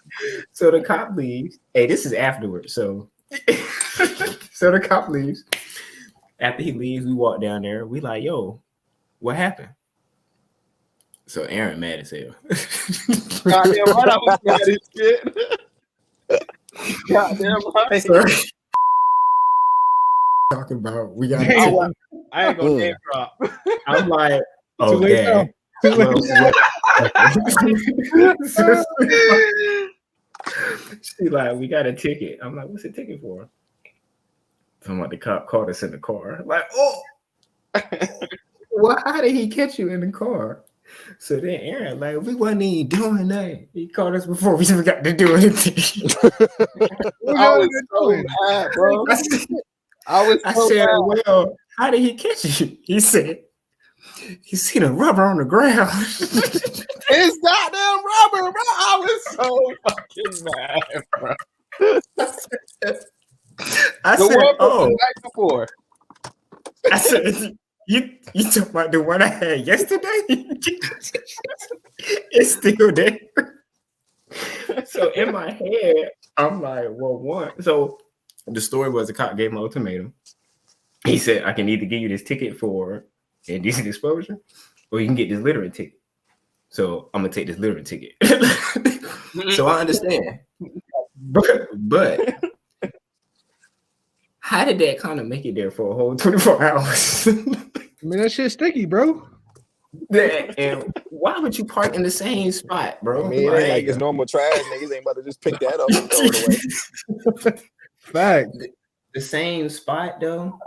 So the cop leaves. Hey, this is afterwards. So the cop leaves. After he leaves, we walk down there. We like, yo, what happened? So Aaron mad as hell. Goddamn right, I was mad as shit. Goddamn right. Talking about we got. I ain't gonna name drop. I'm like, Too late now. She like, we got a ticket. I'm like, what's the ticket for? Talking about the cop caught us in the car. Like, oh, well, how did he catch you in the car? So then Aaron, like, we wasn't even doing nothing. He caught us before we even got to do anything. I was so mad, bro. I said, well, how did he catch you? He said, he seen a rubber on the ground. It's goddamn rubber, bro. I was so fucking mad, bro. I The said, one from oh. the night before. I said, you talking about the one I had yesterday? It's still there. So in my head, I'm like, well, one. So the story was the cop gave him an ultimatum. He said, I can either give you this ticket for indecent exposure, or you can get this littering ticket. So I'm gonna take this littering ticket. So I understand. But how did that kind of make it there for a whole 24 hours? I mean, that shit's sticky, bro. And why would you park in the same spot, bro? I mean, it ain't like it's normal trash. Niggas ain't about to just pick that up and throw it away. Fact. The same spot, though.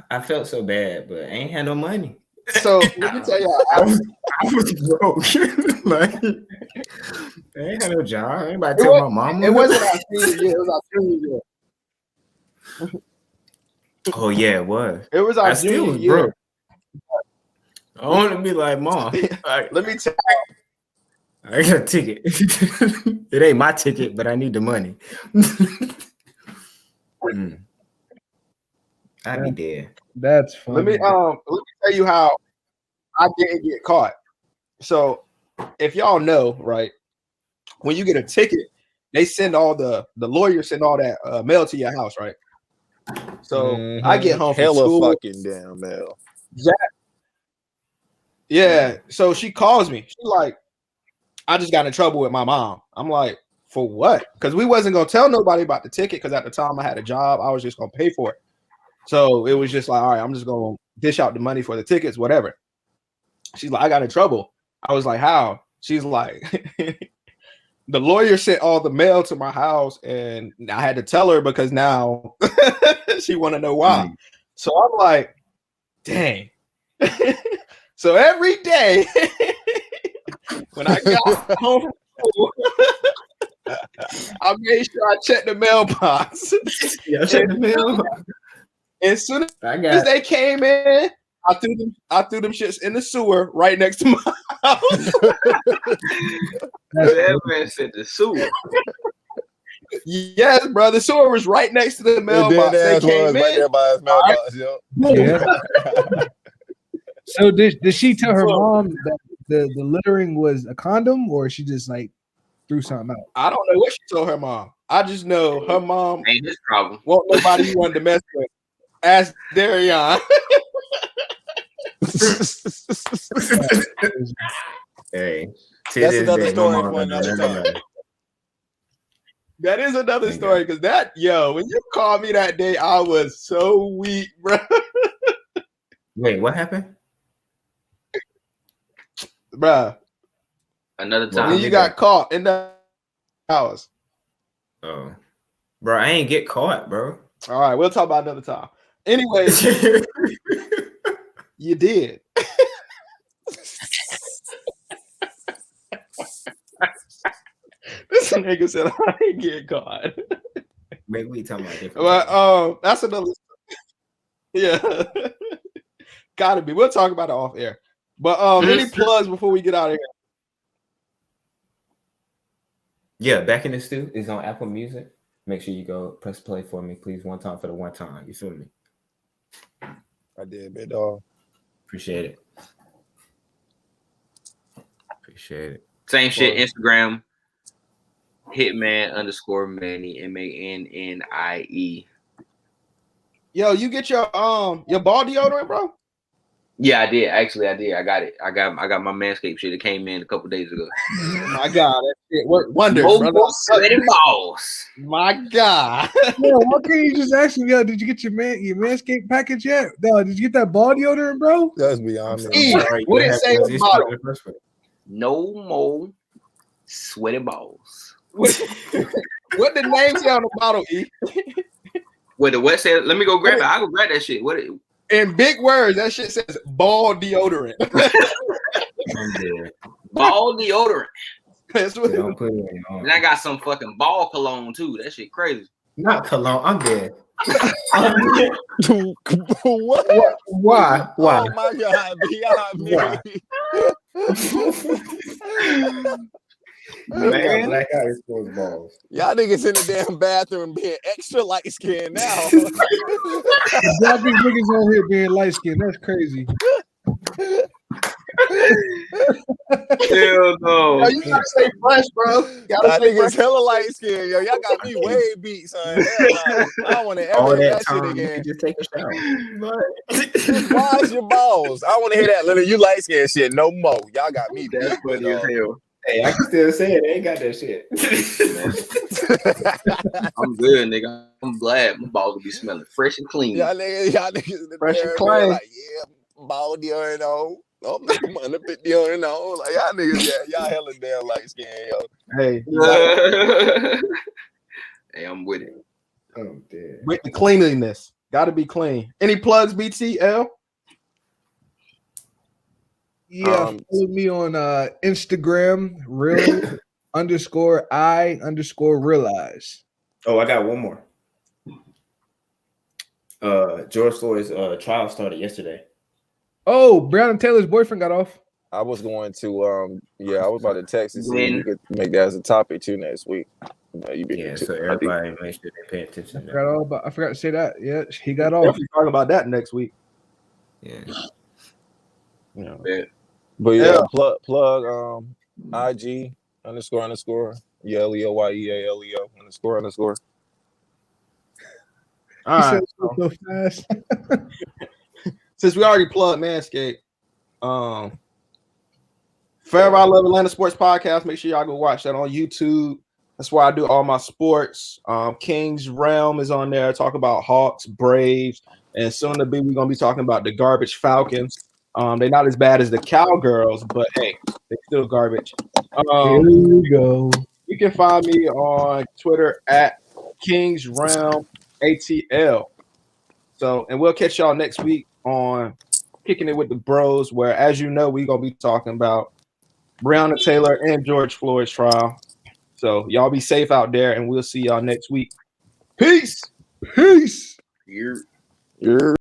I felt so bad, but I ain't had no money. So let me tell you, I was broke. Like, I ain't had no job. I ain't about to It tell my mama. it wasn't our senior year. It was our junior year. Oh yeah, it was. It was our I still junior was year. broke. I want to be like, Mom. Let me tell I got a ticket. It ain't my ticket, but I need the money. I'd be dead. That's funny. Let me tell you how I didn't get caught. So if y'all know, right, when you get a ticket, they send all the lawyers send all that mail to your house, right? So I get home from hella school. fucking damn mail. Yeah. So she calls me. She's like, I just got in trouble with my mom. I'm like, for what? Because we wasn't gonna tell nobody about the ticket because at the time I had a job. I was just gonna pay for it. So it was just like, all right, I'm just gonna dish out the money for the tickets, whatever. She's like, I got in trouble. I was like, how? She's like, the lawyer sent all the mail to my house, and I had to tell her because now she want to know why. So I'm like, dang. So every day when I got home from school, I made sure I checked the mailbox. Yeah, check the mail. As soon as they came in, I threw them shits in the sewer right next to my house. That man said the sewer. Yes, bro. The sewer was right next to the mailbox. They came in right there by his mailbox, yo. Yeah. So did she tell her mom that the littering was a condom, or she just like threw something out? I don't know what she told her mom. I just know her mom Ain't his problem. won't nobody you wanted to mess with. Ask Darion. Hey, That's another story for another time. That is another story because when you called me that day, I was so weak, bro. Wait, what happened? Bruh. Another time. When you got caught in the house. Oh, bro, I ain't get caught, bro. All right, we'll talk about another time. Anyway, you did. This nigga said I ain't get caught. Maybe we talking about different. But that's another. Yeah, gotta be. We'll talk about it off air. But any plugs before we get out of here? Yeah, Back in the Stew is on Apple Music. Make sure you go press play for me, please. One time for the one time. You feel me? I did, big dog. Appreciate it. Appreciate it. Same shit. Instagram. Hitman_Manny MANNIE. Yo, you get your ball deodorant, bro? Yeah, I did. Actually, I did. I got it. I got my Manscaped shit. It came in a couple days ago. My God, that shit worked wonders, brother. Sweaty balls. My God. Yo, why can't you just ask me, yo, did you get your Manscaped package yet? No, did you get that ball deodorant, bro? That's beyond me. E, what did it say on the bottle? No more sweaty balls. What the name say on the bottle, E? Wait, the what said? Let me go grab it. I go grab that shit. What? In big words, that shit says ball deodorant. Ball deodorant. That's what Don't put it on. And I got some fucking ball cologne too. That shit crazy. Not cologne. I'm dead. What? Why? Oh my God, beyond me. Man, black eye exposed balls. Y'all niggas in the damn bathroom being extra light skinned now. Y'all these niggas on here being light skinned. That's crazy. Hell no. Yo, you gotta stay fresh, bro. Y'all niggas hella light skinned, yo. Y'all got me way beat, son. Hell no. I don't want to ever hear that shit again. Just take a shower. Just wash your balls. I want to hear that little you light skinned shit no more. Y'all got me. That's funny as hell. Hey, I can still say it. They ain't got that shit. I'm good, nigga. I'm glad my balls will be smelling fresh and clean. Y'all niggas Fresh and clean. like, yeah, ball deodorant on. Oh, I'm gonna put deodorant on. Like y'all niggas, y'all hella damn light skin, yo. Hey, hey, I'm with it. Oh, damn. with the cleanliness, gotta be clean. Any plugs, BTL? Yeah, follow me on Instagram, real_I_realize. Oh, I got one more. George Floyd's trial started yesterday. Oh, Brown and Taylor's boyfriend got off. I was going to I was about to text and see if When- you could make that as a topic too next week. You be Yeah, here so too. everybody make sure they pay attention. I forgot to say that. Yeah, he got off. Definitely talk about that next week. Yeah. Yeah. But Yeah. plug IG __ YEALEO __ All right. So fast. Since we already plugged Manscaped, Forever I Love Atlanta Sports Podcast. Make sure y'all go watch that on YouTube. That's where I do all my sports. King's Realm is on there. Talk about Hawks, Braves, and soon to be we're gonna be talking about the garbage Falcons. They're not as bad as the Cowgirls, but hey, they're still garbage. Here we go. You can find me on Twitter at King's Realm ATL. So, and we'll catch y'all next week on Kicking It with the Bros, where, as you know, we're gonna be talking about Breonna Taylor and George Floyd's trial. So y'all be safe out there, and we'll see y'all next week. Peace. Peace. You're You're